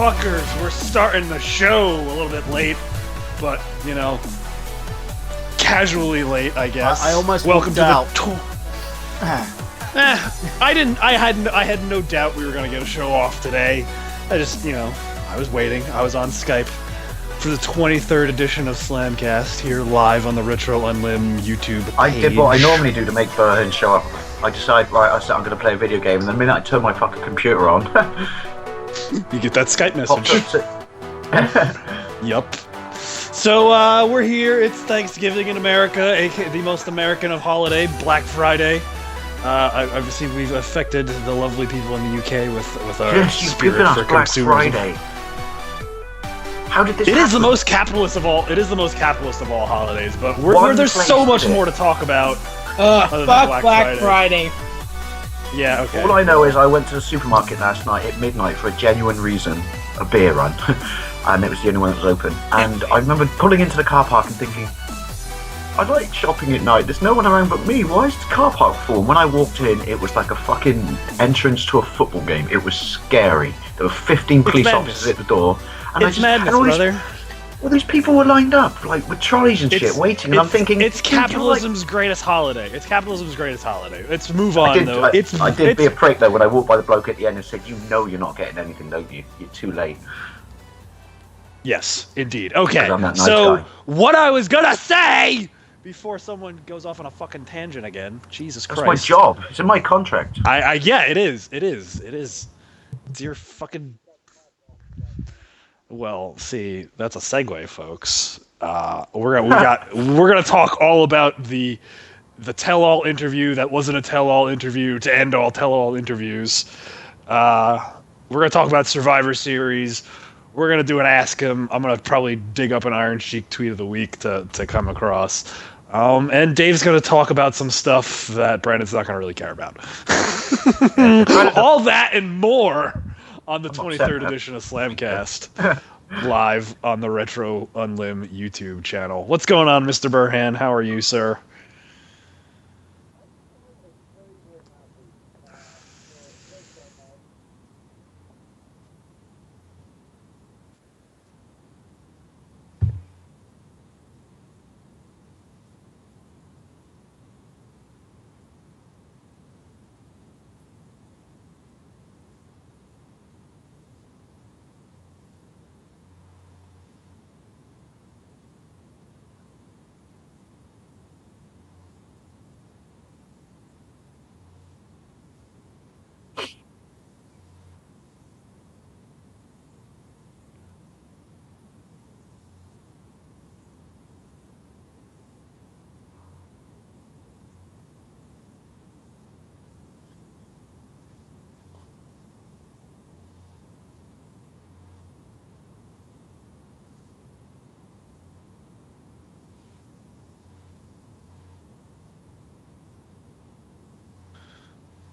motherfuckers! We're starting the show a little bit late, but you know, casually late, I guess. I almost welcome to out. I didn't. I had no doubt we were gonna get a show off today. I just, you know, I was waiting. I was on Skype for the 23rd edition of Slamcast here live on the Retro Unlim YouTube page. I did what I normally do to make Burhan show up. I decide, right, I'm going to play a video game, and the minute I turn my fucking computer on, you get that Skype message. Yup. So we're here. It's Thanksgiving in America, aka the most American of holiday, Black Friday. I've seen we've affected the lovely people in the UK with our spirit for Black consumerism. Friday. How did this happen? It is the most capitalist of all. It is the most capitalist of all holidays, but there's so much more to talk about. Fuck Black Friday. Yeah, okay. All I know is I went to the supermarket last night at midnight for a genuine reason, a beer run, and it was the only one that was open. And I remember pulling into the car park and thinking, I like shopping at night. There's no one around but me. Why is the car park full? And when I walked in, it was like a fucking entrance to a football game. It was scary. There were 15 police officers at the door. And it's madness, brother. All these people were lined up, like with trolleys and shit, waiting. And I'm thinking, it's capitalism's greatest holiday. It's capitalism's greatest holiday. Let's move on, though. I did be a prick though when I walked by the bloke at the end and said, "You know, you're not getting anything, don't you? You're too late." Yes, indeed. Okay, I'm that nice so guy. what I was gonna say before someone goes off on a fucking tangent again, Jesus Christ. That's my job. It's in my contract. Yeah, it is. It's your fucking. Well, see, that's a segue, folks. We're gonna talk all about the tell-all interview that wasn't a tell-all interview to end all tell-all interviews. We're gonna talk about Survivor Series. We're gonna do an Ask Him. I'm gonna probably dig up an Iron Sheik tweet of the week to come across. And Dave's gonna talk about some stuff that Brandon's not gonna really care about. All that and more on the 23rd edition of Slamcast, live on the Retro Unlim YouTube channel. What's going on, Mr. Burhan? How are you, sir?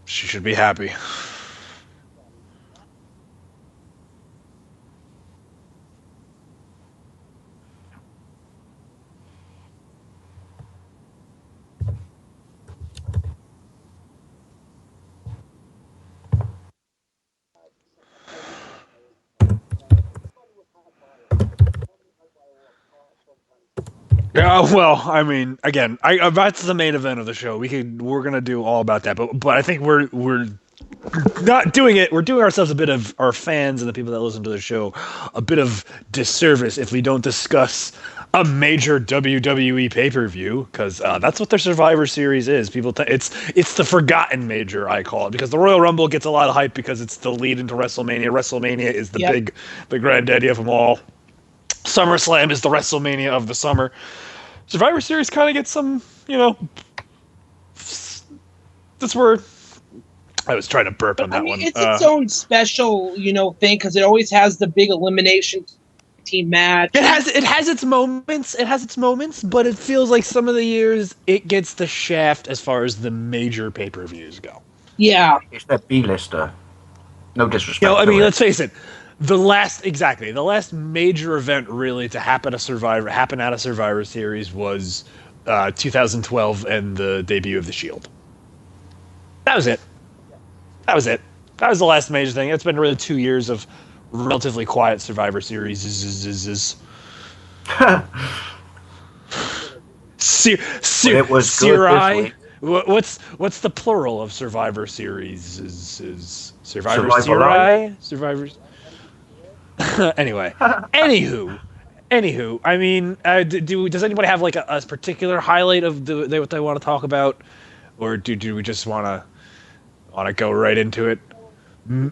She should be happy. Well, I mean, again, that's the main event of the show. We're gonna do all about that, but I think we're not doing it. We're doing ourselves a bit of our fans and the people that listen to the show a bit of disservice if we don't discuss a major WWE pay-per-view, because that's what their Survivor Series is. It's the forgotten major, I call it, because the Royal Rumble gets a lot of hype because it's the lead into WrestleMania. WrestleMania is the granddaddy of them all. SummerSlam is the WrestleMania of the summer. Survivor Series kind of gets some, that's where I was trying to burp on that one. It's its own special, thing, because it always has the big elimination team match. It has its moments, but it feels like some of the years it gets the shaft as far as the major pay-per-views go. Yeah. It's that B-lister. No disrespect. Let's face it. The last major event really to happen out of Survivor Series was 2012 and the debut of the Shield. That was it. That was the last major thing. It's been really 2 years of relatively quiet Survivor Series is. It was good this Sirai. week. What's the plural of Survivor Series? Is Survivor Survivor Live. Sirai? Survivors. Anyway, anywho, I mean, does anybody have like a particular highlight of what they want to talk about, or do we just want to go right into it? Mm.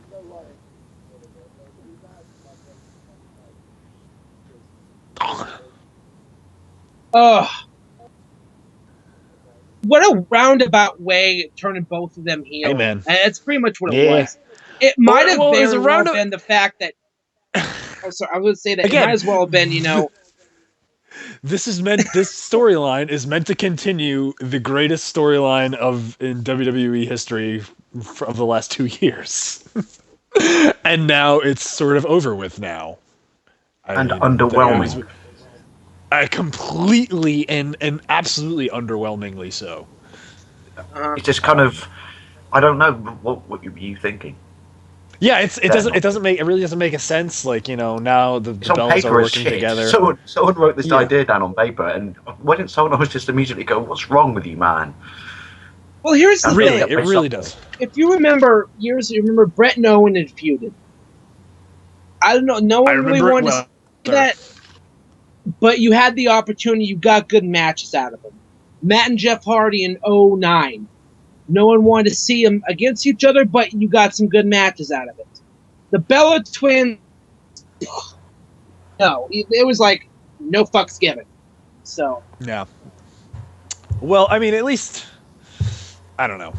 Ugh. What a roundabout way of turning both of them heel. Hey, man. And that's pretty much what it Yeah. was. It might have Well, it's very a well roundabout- been the fact that. Oh, sorry, I would say that Again, it might as well have been, you know. This storyline is meant to continue the greatest storyline in WWE history of the last 2 years. And now it's sort of over with now. And underwhelming. Completely and absolutely underwhelmingly so. It's just kind of, I don't know what were you thinking. Yeah, it really doesn't make a sense. Like, you know, now the It's on Bellas paper are as working shit. together. Someone wrote this Yeah. idea down on paper, and why didn't someone else just immediately go, "What's wrong with you, man?" Well, here's the Really, thing. it really does. If you remember Brett and Owen had feuded. I don't know. No one really wanted to see that, but you had the opportunity. You got good matches out of them. Matt and Jeff Hardy in 2009. No one wanted to see them against each other, but you got some good matches out of it. The Bella Twins, no, it was like no fucks given. So yeah. Well, I mean, at least I don't know.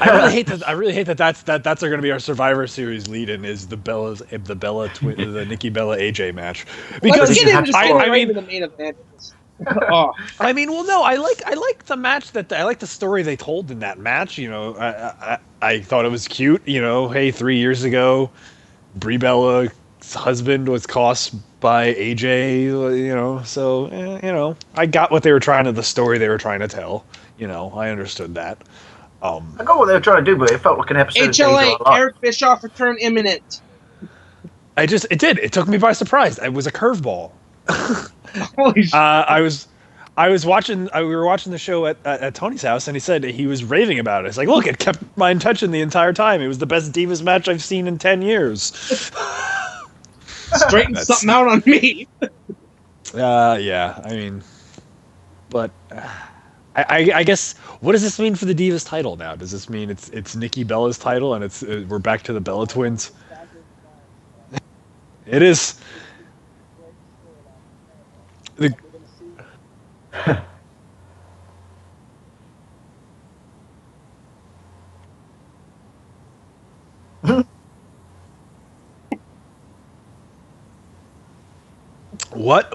I really hate that that's going to be our Survivor Series lead-in is the Nikki Bella AJ match because let's get into I mean the main event. Oh. I mean, well, no, I like the match I like the story they told in that match. You know, I thought it was cute. You know, hey, 3 years ago, Brie Bella's husband was cost by AJ. You know, so you know, I got what the story they were trying to tell. You know, I understood that. I got what they were trying to do, but it felt like an episode. HLA, Eric Bischoff return imminent. It did. It took me by surprise. It was a curveball. Holy shit. We were watching the show at Tony's house, and he said he was raving about it. It's like, look, it kept my attention the entire time. It was the best Divas match I've seen in 10 years. Straighten something out on me. Yeah, I mean, but I guess, what does this mean for the Divas title now? Does this mean it's Nikki Bella's title, and we're back to the Bella Twins? It is. What?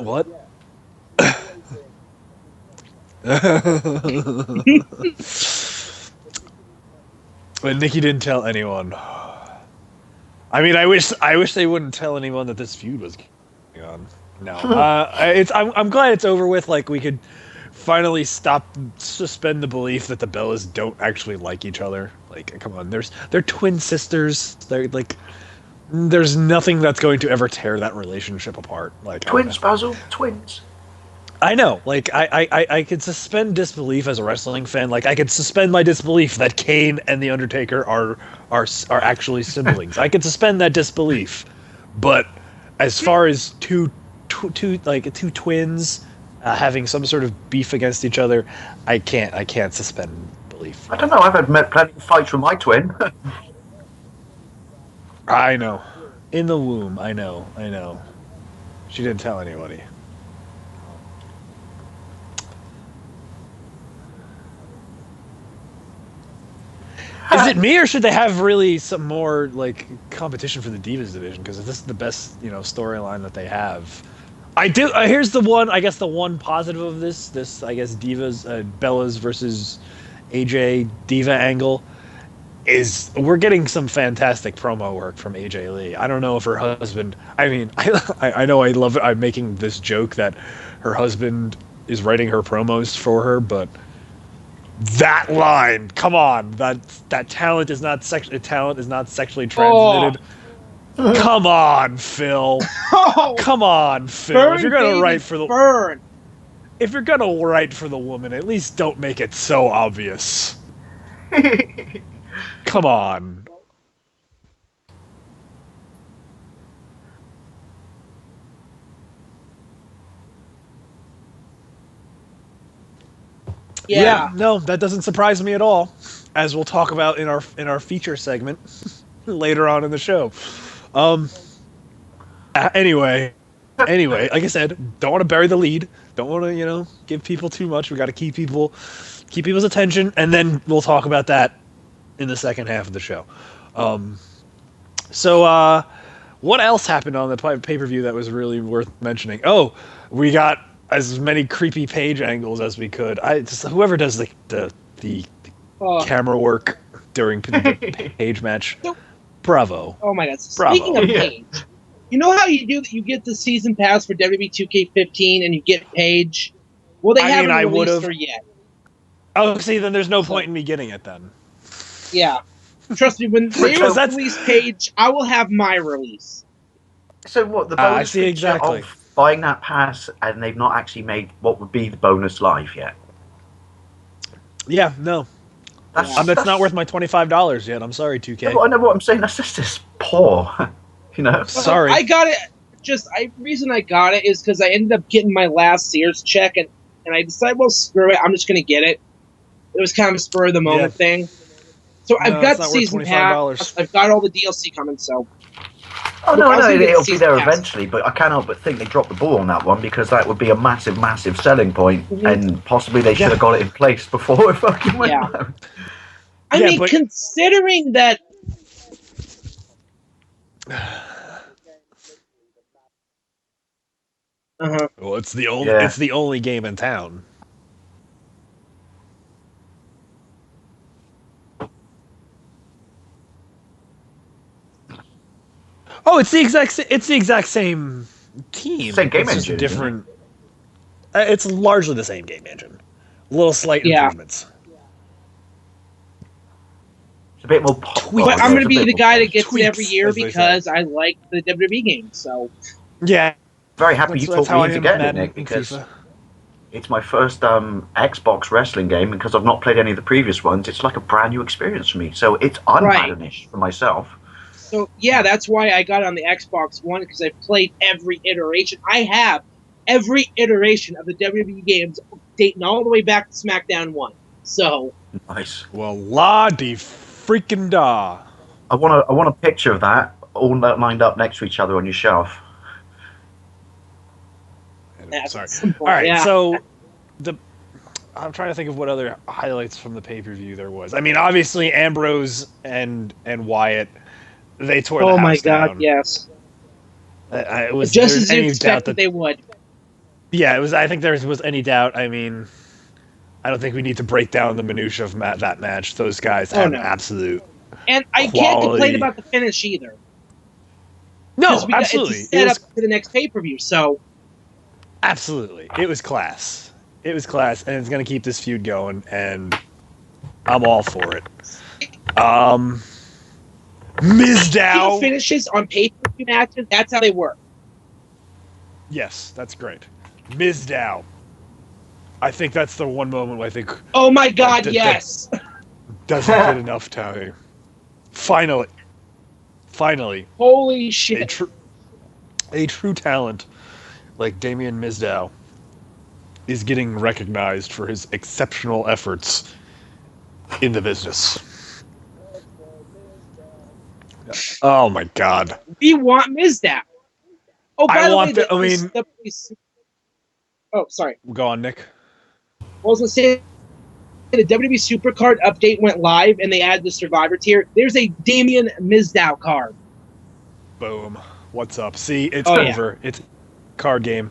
But Nikki didn't tell anyone. I mean, I wish they wouldn't tell anyone that this feud was going on. No, I'm glad it's over with. Like, we could finally suspend the belief that the Bellas don't actually like each other. Like, come on, they're twin sisters. They're like, there's nothing that's going to ever tear that relationship apart. Like, Twins, Basil, twins. I know. Like, I could suspend disbelief as a wrestling fan. Like, I could suspend my disbelief that Kane and the Undertaker are actually siblings. I could suspend that disbelief. But as far as two twins having some sort of beef against each other, I can't suspend belief. I don't know. I've had plenty of fights with my twin. I know. In the womb. I know. She didn't tell anybody. Is it me, or should they have really some more like competition for the Divas division? Because this is the best, storyline that they have. I do. Here's the one. I guess the one positive of this I guess Divas, Bellas versus AJ Diva angle is we're getting some fantastic promo work from AJ Lee. I don't know if her husband. I mean, I know I love it. I'm making this joke that her husband is writing her promos for her, but. That line, come on! That talent is not sexually transmitted. Come on, Phil. Oh, Come on, Phil. burn, If you're gonna baby, write for the burn. if you're gonna write for the woman, at least don't make it so obvious. Come on. Yeah. No, that doesn't surprise me at all, as we'll talk about in our feature segment later on in the show. Anyway, like I said, don't want to bury the lead. Don't want to, give people too much. We got to keep people's attention, and then we'll talk about that in the second half of the show. So, what else happened on the pay-per-view that was really worth mentioning? Oh, we got as many creepy page angles as we could. Whoever does the camera work during the page match, bravo. Oh my God! Bravo. Speaking of Paige, you know how you do that? You get the season pass for WWE 2K15 and you get Paige. Well, they haven't released her yet. Oh, see, then there's no point in me getting it then. Yeah, trust me. When they release Paige, I will have my release. So what? The bonus feature of buying that pass, and they've not actually made what would be the bonus live yet. Yeah, no. That's not worth my $25 yet. I'm sorry, 2K. I know what I'm saying. That's just poor. Sorry. I got it. Reason I got it is because I ended up getting my last Sears check, and I decided, well, screw it. I'm just gonna get it. It was kind of a spur of the moment thing. So I've got the season pass. I've got all the DLC coming. So. Oh no, it'll be there eventually, but I can't help but think they dropped the ball on that one because that would be a massive, massive selling point, and possibly they should have got it in place before it fucking went out. I mean, considering that. Well, it's the only game in town. Oh, it's the exact same team. Same game engine. Just different. It's largely the same game engine. Little slight improvements. It's a bit more. But I'm going to be the guy that gets it every year because I like the WWE game. So. Yeah. Very happy you talked me into getting it, Nick, because it's my first Xbox wrestling game, and because I've not played any of the previous ones, it's like a brand new experience for me. So it's unmadonish for myself. So, yeah, that's why I got it on the Xbox One, because I've played every iteration. I have every iteration of the WWE games dating all the way back to SmackDown 1. So. Nice. Well, la-de-freaking-da. I want a picture of that all lined up next to each other on your shelf. Sorry. All right, so I'm trying to think of what other highlights from the pay-per-view there was. I mean, obviously Ambrose and Wyatt, they tore the house down. Oh my God, yes. It was just as you expected they would. Yeah, it was. I think there was any doubt. I mean, I don't think we need to break down the minutia of that match. Those guys have absolute. And I can't complain about the finish either. No, absolutely. It's set up for the next pay-per-view, so. Absolutely. It was class. And it's going to keep this feud going, and I'm all for it. Mizdow finishes on pay-per-view matches, that's how they work. Yes, that's great. Mizdow. I think that's the one moment where I think... Oh my God, yes! Doesn't get enough time. Finally. Holy shit. A true talent like Damien Mizdow is getting recognized for his exceptional efforts in the business. Oh my God. We want Mizdow. Oh, by the way, oh, sorry. Go on, Nick. I was going to say, the WWE Supercard update went live and they added the Survivor tier. There's a Damien Mizdow card. Boom. What's up? See, it's over. Yeah. It's a card game.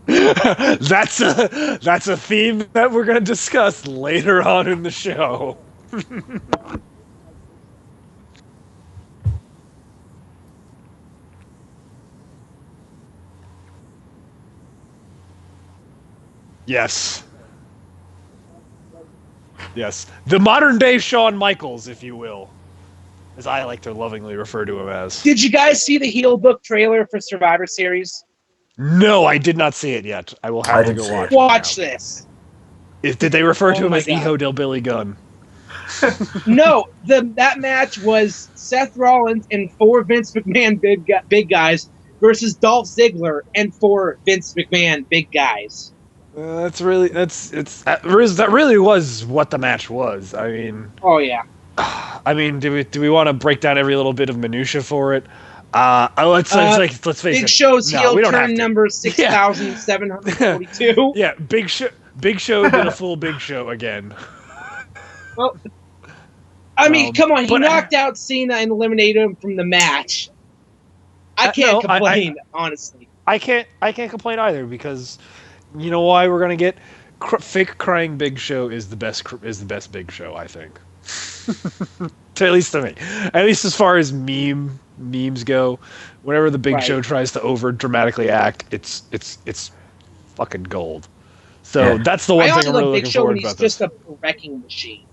That's a theme that we're going to discuss later on in the show. Yes. Yes. The modern day Shawn Michaels, if you will. As I like to lovingly refer to him as. Did you guys see the heel book trailer for Survivor Series? No, I did not see it yet. I will have to go watch it. Watch this. Did they refer to him as God. Eho Del Billy Gunn? No, that match was Seth Rollins and 4 Vince McMahon big guys versus Dolph Ziggler and 4 Vince McMahon big guys. That really was what the match was. I mean, oh yeah. I mean, do we want to break down every little bit of minutia for it? Let's face Big it. Show's heel we don't have turn to. number 6,742. Yeah, Big Show did a full Big Show again. Well, I mean, come on, he knocked out Cena and eliminated him from the match. I can't complain, honestly. I can't complain either, because you know why we're gonna get fake crying Big Show is the best Big Show, I think. At least to me, at least as far as memes go, whenever the Big Show tries to over dramatically act, it's fucking gold. So that's the one thing I'm really looking forward to. He's just a wrecking machine.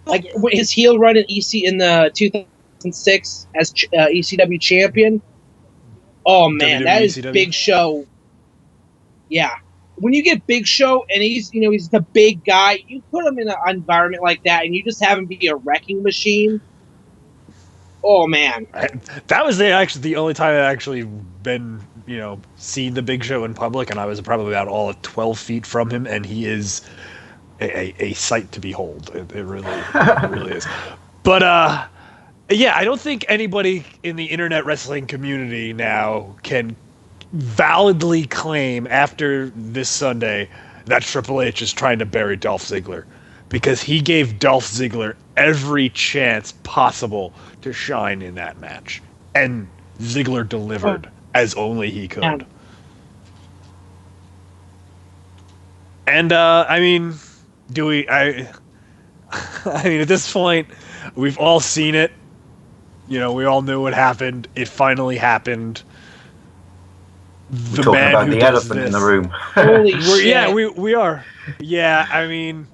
Like his heel run in in the 2006 as ECW champion. Oh man, that is ECW. Big Show. Yeah, when you get Big Show and he's the big guy, you put him in an environment like that, and you just have him be a wrecking machine. Oh man, that was the only time I actually been seen the Big Show in public, and I was probably about all of 12 feet from him, and he is a sight to behold. It really is. But yeah, I don't think anybody in the internet wrestling community now can validly claim after this Sunday that Triple H is trying to bury Dolph Ziggler, because he gave Dolph Ziggler every chance possible to shine in that match, and Ziggler delivered as only he could. And I mean, I mean, at this point, we've all seen it. We all knew what happened. It finally happened. We're talking about the elephant in the room. Holy shit. Yeah, we are. Yeah, I mean,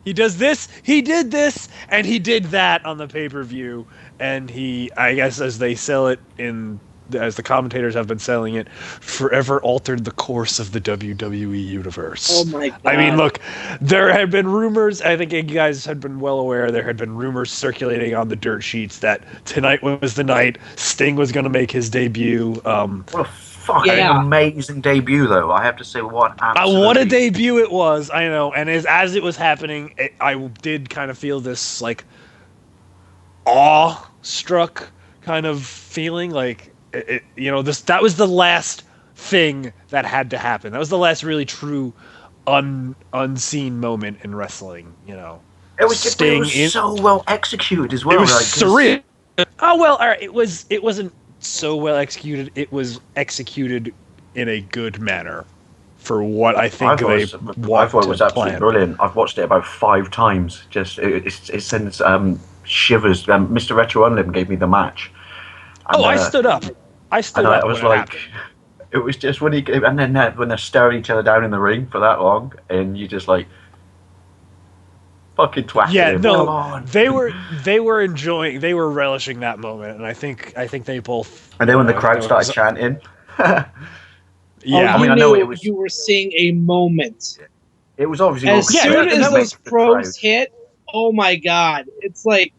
he does this, he did this, and he did that on the pay-per-view, and I guess as they sell it as the commentators have been selling it, forever altered the course of the WWE universe. Oh my God. I mean, look, there had been rumors, I think you guys had been well aware, there had been rumors circulating on the dirt sheets that tonight was the night Sting was going to make his debut. What a fucking amazing debut, though. I have to say, what a debut it was. I know, and as it was happening, I did kind of feel this, like, awe-struck kind of feeling, like, that was the last thing that had to happen. That was the last really true unseen moment in wrestling. It was so well executed as well. It was surreal. Oh well, all right. It wasn't so well executed. It was executed in a good manner for what I think I thought it was absolutely brilliant. I've watched it about 5 times. Just it sends shivers. Mr. Retro Unlim gave me the match. And, I stood up. I was like, it was just when then when they're staring each other down in the ring for that long, and you just like fucking twat. Yeah, no, they were relishing that moment, and I think they both. And then when the crowd started chanting, yeah, I know it was. You were seeing a moment. It was obviously as soon as those pros hit. Oh my God! It's like.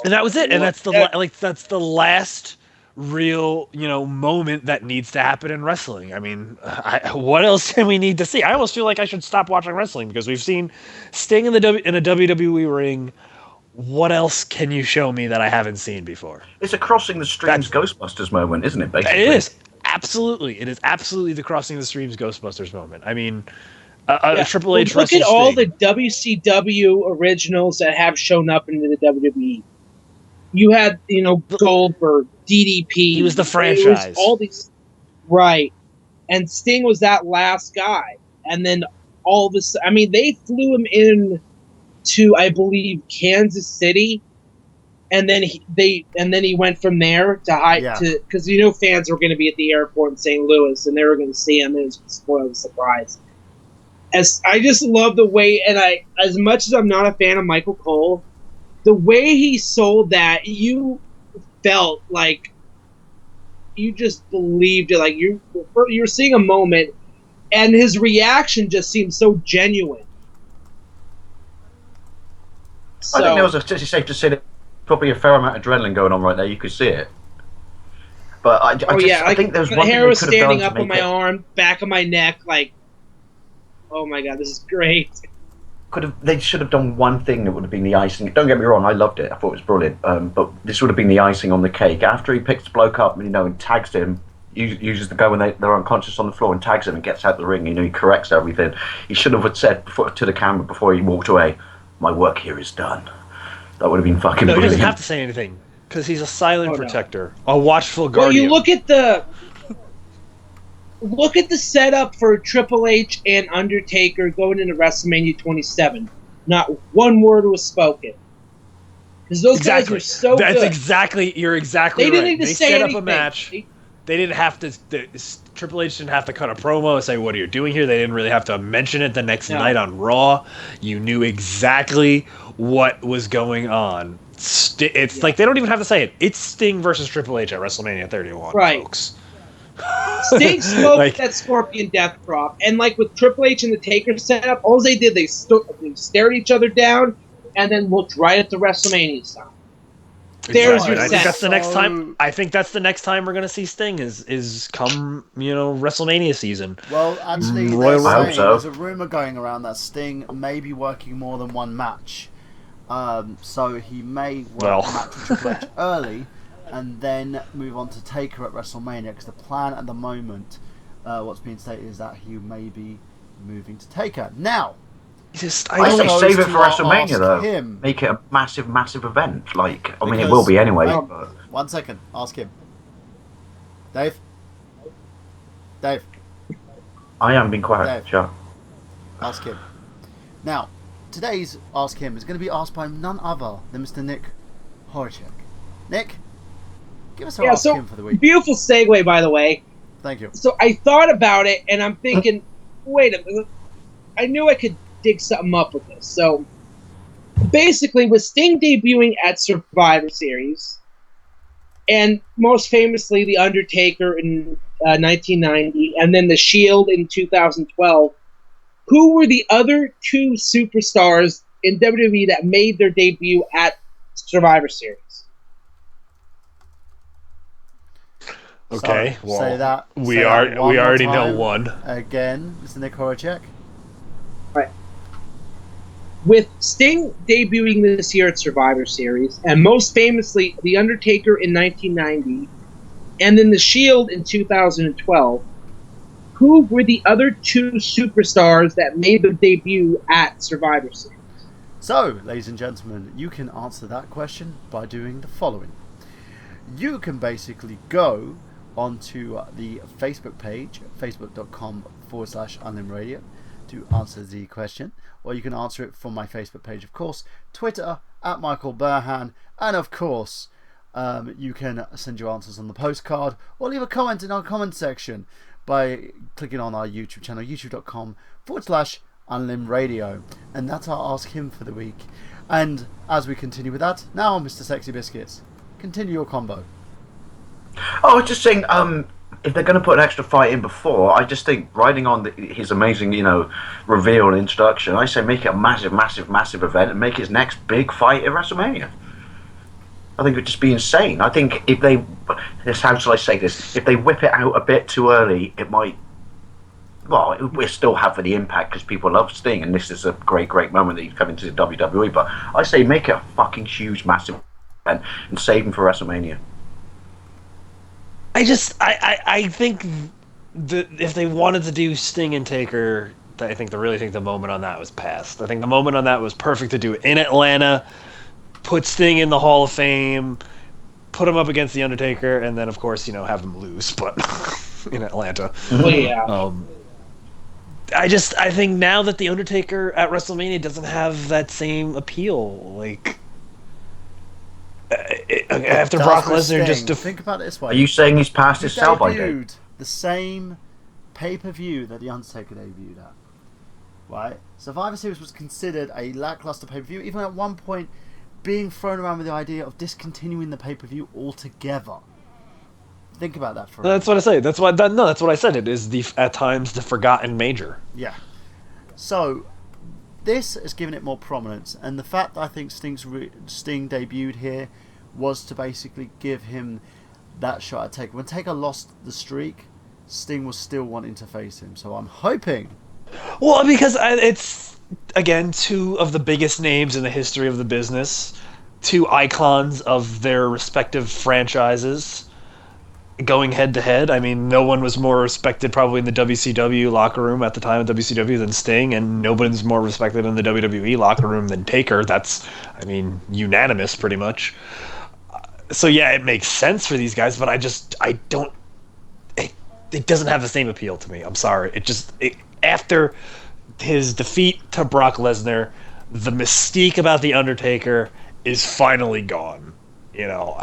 And that was it, and that's the last real moment that needs to happen in wrestling. I mean, what else can we need to see? I almost feel like I should stop watching wrestling, because we've seen Sting in a WWE ring. What else can you show me that I haven't seen before? It's a crossing the streams Ghostbusters moment, isn't it? Basically, it is absolutely. It is absolutely the crossing the streams Ghostbusters moment. I mean. Triple H. Look at all the WCW originals that have shown up into the WWE. You had, Goldberg, DDP. He was the franchise. All these, right? And Sting was that last guy. And then all this. I mean, they flew him in to, I believe, Kansas City, and then he went from there to because fans were going to be at the airport in St. Louis and they were going to see him, and it was going to spoil the surprise. As I just love the way, and as much as I'm not a fan of Michael Cole, the way he sold that, you felt like you just believed it, like you're seeing a moment, and his reaction just seemed so genuine. I think there was it's safe to say that probably a fair amount of adrenaline going on right there. You could see it. But I think there's one thing hair was they could have standing done up to on make my arm, back of my neck, like, oh my god, this is great. They should have done one thing that would have been the icing. Don't get me wrong, I loved it. I thought it was brilliant. But this would have been the icing on the cake. After he picks the bloke up, and tags him, uses the go when they're unconscious on the floor and tags him and gets out the ring. He corrects everything. He should have said to the camera before he walked away, "My work here is done." That would have been fucking brilliant. He doesn't have to say anything because he's a silent protector, a watchful guardian. Well, you look at the setup for Triple H and Undertaker going into WrestleMania 27. Not one word was spoken. Because those guys were so good. You're exactly right. They didn't need to say anything. They set up a match. They didn't have to. Triple H didn't have to cut a promo and say, "What are you doing here?" They didn't really have to mention it the next night on Raw. You knew exactly what was going on. It's like they don't even have to say it. It's Sting versus Triple H at WrestleMania 31, folks. Sting smoked that Scorpion Death Drop, and like with Triple H and the Taker setup, all they did, they stared each other down and then looked right at the WrestleMania sign. There's your I set. think that's the next time. I think that's the next time we're going to see Sting is come WrestleMania season. Well, actually, there's a rumor going around that Sting may be working more than one match, so he may work a match with Triple H early and then move on to Taker at WrestleMania. Because the plan at the moment, what's being stated is that he may be moving to Taker now. I say save it for WrestleMania though. Make it a massive, massive event. It will be anyway. But... 1 second. Ask him. Dave. I am being quiet. Dave. Sure. Ask him. Now, today's Ask Him is going to be asked by none other than Mr. Nick Horacek. Nick, give us our Ask Him for the week. Beautiful segue, by the way. Thank you. So I thought about it, and I'm thinking, wait a minute. I knew I could dig something up with this. So basically, with Sting debuting at Survivor Series, and most famously The Undertaker in 1990, and then The Shield in 2012, who were the other two superstars in WWE that made their debut at Survivor Series? Okay, well, say that. We already know one. Again, Mr. Nick Horacek. Right. With Sting debuting this year at Survivor Series, and most famously The Undertaker in 1990, and then The Shield in 2012, who were the other two superstars that made their debut at Survivor Series? So, ladies and gentlemen, you can answer that question by doing the following. You can basically go onto the Facebook page, facebook.com/Unlim Radio, to answer the question, or you can answer it from my Facebook page, of course, Twitter @Michael Burhan, and of course you can send your answers on the postcard or leave a comment in our comment section by clicking on our YouTube channel, youtube.com/Unlim Radio. And that's our Ask Him for the week. And as we continue with that, now Mr. Sexy Biscuits, continue your combo. I was just saying, if they're going to put an extra fight in before, I just think riding on his amazing, reveal and introduction, I say make it a massive, massive, massive event and make his next big fight at WrestleMania. I think it would just be insane. I think if they, how shall I say this? If they whip it out a bit too early, it might. Well, it will still have the impact because people love Sting, and this is a great, great moment that he's coming to the WWE. But I say make it a fucking huge, massive event and save him for WrestleMania. I think if they wanted to do Sting and Taker, I really think the moment on that was past. I think the moment on that was perfect to do it in Atlanta, put Sting in the Hall of Fame, put him up against The Undertaker, and then, of course, have him lose, but in Atlanta. Well, yeah. I think now that the Undertaker at WrestleMania doesn't have that same appeal, like after Brock Lesnar just think about it this way. Are you saying he's past his sell-by date? The same pay-per-view that the Undertaker debuted at, right? Survivor Series was considered a lackluster pay-per-view, even at one point being thrown around with the idea of discontinuing the pay-per-view altogether. Think about that for a minute. That's what I say. That's what I said. It is at times the forgotten major. Yeah. So this has given it more prominence, and the fact that I think Sting debuted here was to basically give him that shot at Taker. When Taker lost the streak, Sting was still wanting to face him. So I'm hoping. Well, because it's again two of the biggest names in the history of the business, two icons of their respective franchises. Going head to head, I mean, no one was more respected probably in the WCW locker room at the time of WCW than Sting, and nobody's more respected in the WWE locker room than Taker. That's, I mean, unanimous pretty much. So yeah, it makes sense for these guys, but I don't. It doesn't have the same appeal to me. I'm sorry. After his defeat to Brock Lesnar, the mystique about the Undertaker is finally gone. You know,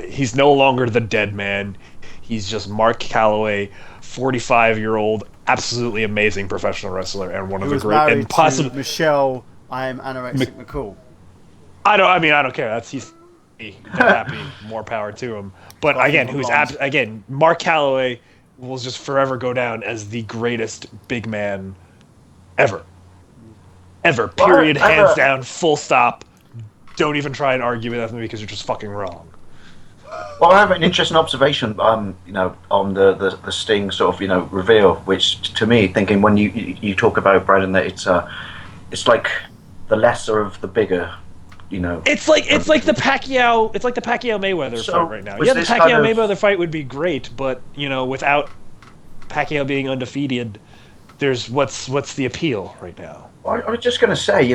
he's no longer the dead man. He's just Mark Calloway, 45-year-old, absolutely amazing professional wrestler, and one of the great and possibly Michelle. I am anorexic McCool. I don't care. He's happy. More power to him. But again, Mark Calloway will just forever go down as the greatest big man ever. Period. Hands down. Full stop. Don't even try and argue with that because you're just fucking wrong. Well, I have an interesting observation, on the Sting sort of, reveal, which to me, thinking when you talk about Brandon, that it's like the lesser of the bigger, It's like the Pacquiao Mayweather fight right now. Yeah, the Pacquiao Mayweather fight would be great, but without Pacquiao being undefeated, there's what's the appeal right now? I was just going to say,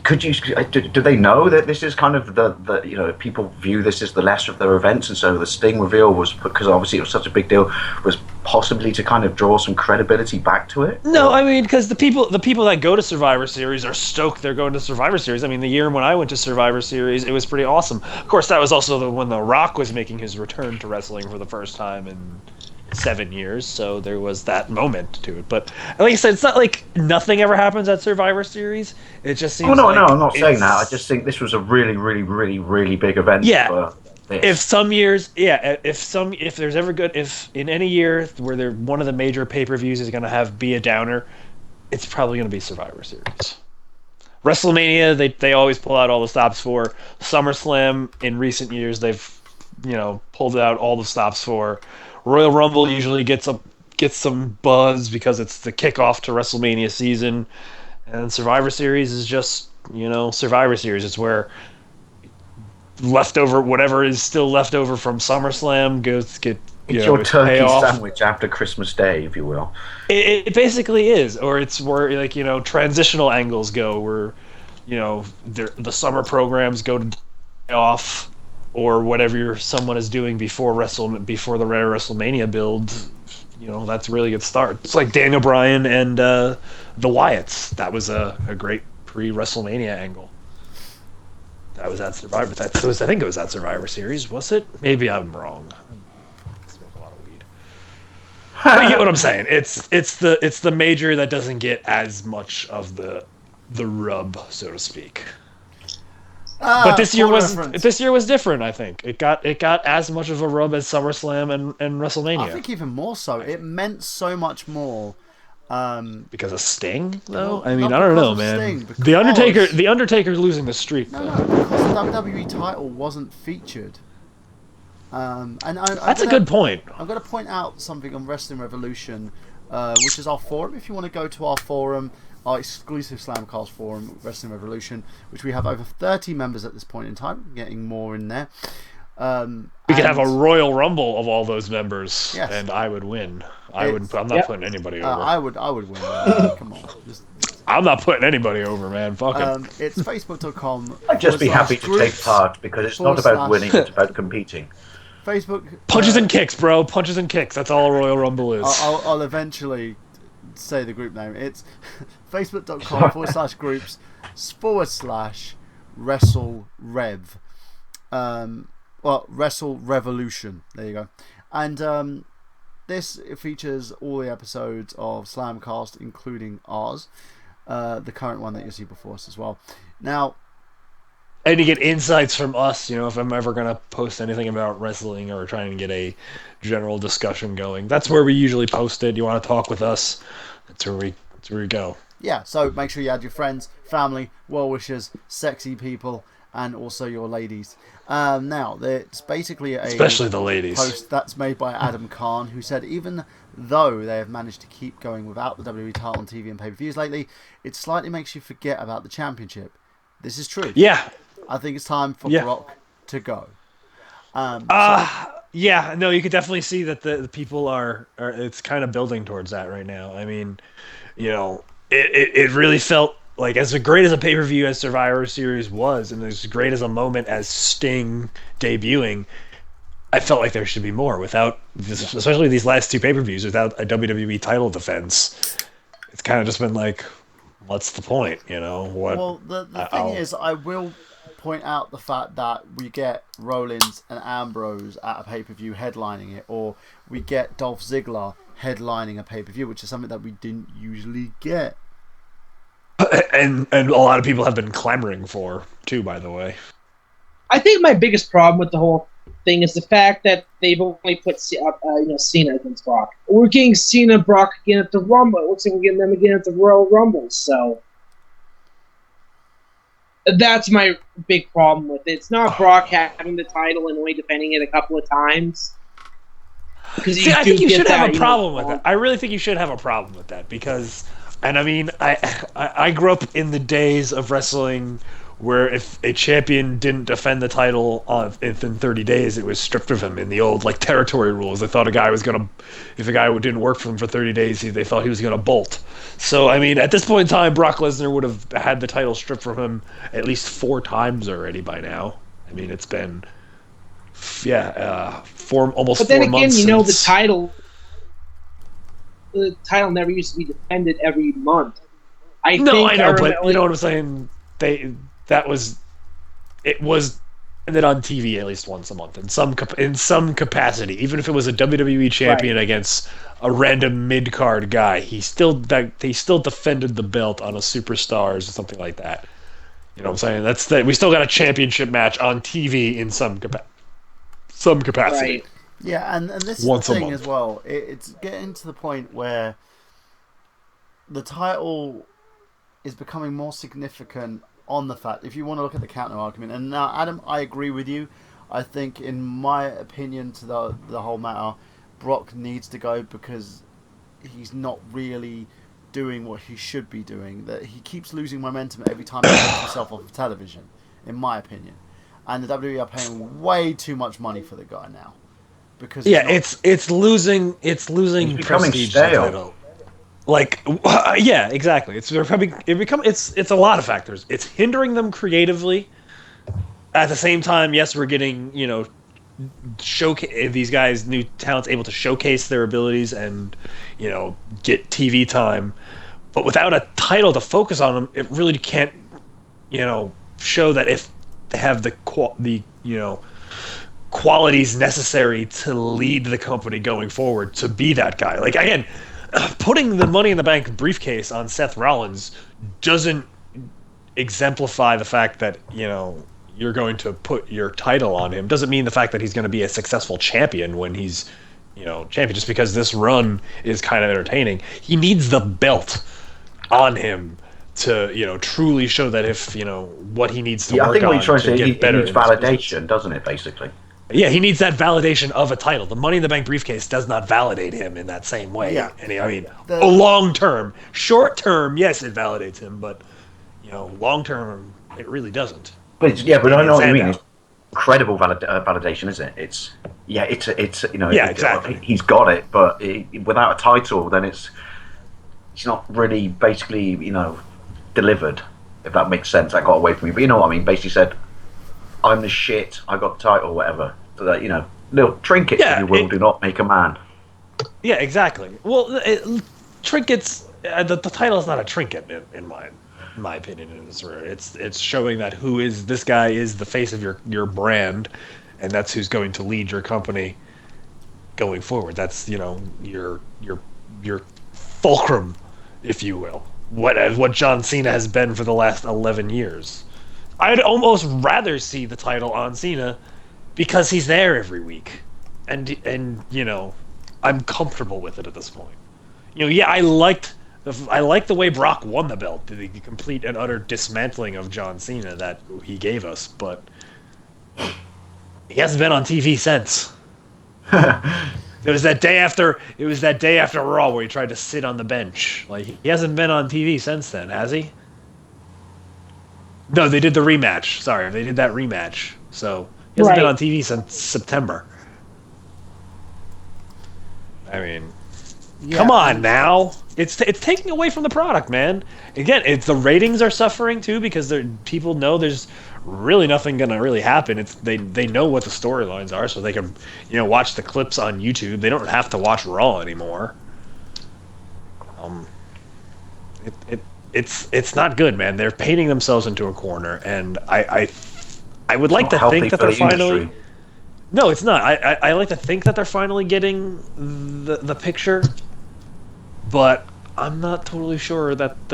do they know that this is kind of the people view this as the lesser of their events, and so the Sting reveal was, because obviously it was such a big deal, was possibly to kind of draw some credibility back to it? No, I mean, because the people that go to Survivor Series are stoked they're going to Survivor Series. I mean, the year when I went to Survivor Series, it was pretty awesome. Of course, that was also when The Rock was making his return to wrestling for the first time in 7 years, so there was that moment to it. But like I said, it's not like nothing ever happens at Survivor Series. It just seems no, I'm not saying that. I just think this was a really, really, really, really big event. Yeah. If in any year where one of the major pay-per-views is going to be a downer, it's probably going to be Survivor Series. WrestleMania, they always pull out all the stops for. SummerSlam, in recent years, they've pulled out all the stops for. Royal Rumble usually gets some buzz because it's the kickoff to WrestleMania season, and Survivor Series is just Survivor Series. It's where whatever is still left over from SummerSlam goes get. It's your turkey sandwich after Christmas Day, if you will. It basically is, or it's where transitional angles go, where the summer programs go to off. Or whatever someone is doing before the rare WrestleMania build, that's a really good start. It's like Daniel Bryan and the Wyatts. That was a great pre-WrestleMania angle. That was at Survivor. I think it was at Survivor Series. Was it? Maybe I'm wrong. I smoke a lot of weed. But you get what I'm saying. It's the major that doesn't get as much of the rub, so to speak. But this year was different. I think it got as much of a rub as SummerSlam and WrestleMania. I think even more so. It meant so much more. Because of Sting, though. I mean, I don't know, man. The Undertaker's losing the streak. No, because the WWE title wasn't featured. That's a good point. I'm going to point out something on Wrestling Revolution, which is our forum. If you want to go to our forum. Our exclusive Slamcast forum, Wrestling Revolution, which we have over 30 members at this point in time, getting more in there. We could have a Royal Rumble of all those members, yes. And I would win. I'm not putting anybody over. I would win. Come on. I'm not putting anybody over, man. Fuck it. It's facebook.com. I'd just be happy to take part, because it's not about winning, it's about competing. Facebook. Punches and kicks, bro. Punches and kicks. That's all a Royal Rumble is. I'll eventually say the group name. It's facebook.com/groups/WrestleRev. Wrestle Revolution. There you go. And this features all the episodes of Slamcast, including ours, the current one that you'll see before us as well. Now, and you get insights from us, if I'm ever going to post anything about wrestling or trying to get a general discussion going. That's where we usually post it. You want to talk with us, that's where we go. Yeah, so make sure you add your friends, family, well-wishers, sexy people, and also your ladies. Now, it's basically especially the ladies. Post that's made by Adam Khan, who said even though they have managed to keep going without the WWE title on TV and pay-per-views lately, it slightly makes you forget about the championship. This is true. Yeah. I think it's time for Brock to go. Yeah, no, you could definitely see that the people are it's kind of building towards that right now. I mean, it really felt like as great as a pay-per-view as Survivor Series was, and as great as a moment as Sting debuting, I felt like there should be more without, especially these last two pay-per-views, without a WWE title defense. It's kind of just been like, what's the point, What? Well, the thing is, I will point out the fact that we get Rollins and Ambrose at a pay-per-view headlining it, or we get Dolph Ziggler headlining a pay-per-view, which is something that we didn't usually get. And a lot of people have been clamoring for, too, by the way. I think my biggest problem with the whole thing is the fact that they've only put Cena against Brock. We're getting Cena Brock again at the Rumble. It looks like we're getting them again at the Royal Rumble, so that's my big problem with it. It's not Brock having the title and only defending it a couple of times. See, I think you should have a problem with that. I really think you should have a problem with that because, and I mean, I grew up in the days of wrestling where if a champion didn't defend the title within 30 days, it was stripped of him in the old territory rules. They thought if a guy didn't work for them for 30 days, they thought he was going to bolt. So, I mean, at this point in time, Brock Lesnar would have had the title stripped from him at least 4 times already by now. I mean, it's been, almost 4 months. But then again, the title never used to be defended every month. I know, but you know what I'm saying? It was ended on TV at least once a month in some capacity. Even if it was a WWE champion against a random mid card guy, he still defended the belt on a Superstars or something like that. You know what I'm saying? We still got a championship match on TV in some capacity. Right. Yeah, and this is the thing as well. It's getting to the point where the title is becoming more significant on the fact, if you want to look at the counter argument, and now Adam, I agree with you. I think, in my opinion, to the whole matter, Brock needs to go because he's not really doing what he should be doing. That he keeps losing momentum every time he takes himself off of television, in my opinion. And the WWE are paying way too much money for the guy now. Because it's losing becoming prestige. stale. Yeah, exactly. It's a lot of factors. It's hindering them creatively. At the same time, yes, we're getting showcase these guys, new talents, able to showcase their abilities and get TV time. But without a title to focus on them, it really can't show that if they have the qualities necessary to lead the company going forward to be that guy. Like again. Putting the Money in the Bank briefcase on Seth Rollins doesn't exemplify the fact that you're going to put your title on him. Doesn't mean the fact that he's going to be a successful champion when he's champion. Just because this run is kind of entertaining, he needs the belt on him to truly show that if what he needs to work on. I think what you're trying to say, get better. He needs validation, doesn't it? Basically. Yeah, he needs that validation of a title. The Money in the Bank briefcase does not validate him in that same way. Yeah. Long term. Short term, yes, it validates him, but long term, it really doesn't. But I know what you mean. It's credible validation, isn't it? It's exactly. He's got it, but without a title, then it's not really basically delivered. If that makes sense, that got away from me. But you know what I mean. Basically said, I'm the shit. I got the title, whatever. So that little trinkets, if you will, do not make a man. Yeah, exactly. Well, trinkets the title is not a trinket in my opinion. It's showing that this guy is the face of your brand, and that's who's going to lead your company going forward. That's your fulcrum, if you will. What John Cena has been for the last 11 years. I'd almost rather see the title on Cena because he's there every week, and I'm comfortable with it at this point. I liked the way Brock won the belt, the complete and utter dismantling of John Cena that he gave us, but he hasn't been on TV since. It was that day after Raw where he tried to sit on the bench. Like, he hasn't been on TV since then, has he? No, they did the rematch. Sorry, they did that rematch. So he hasn't been on TV since September. I mean, come on now. It's taking away from the product, man. Again, the ratings are suffering too because people know there's really nothing gonna really happen. They know what the storylines are, so they can watch the clips on YouTube. They don't have to watch Raw anymore. It's not good, man. They're painting themselves into a corner, and I would like to think that they're finally. No, it's not. I like to think that they're finally getting the picture, but I'm not totally sure that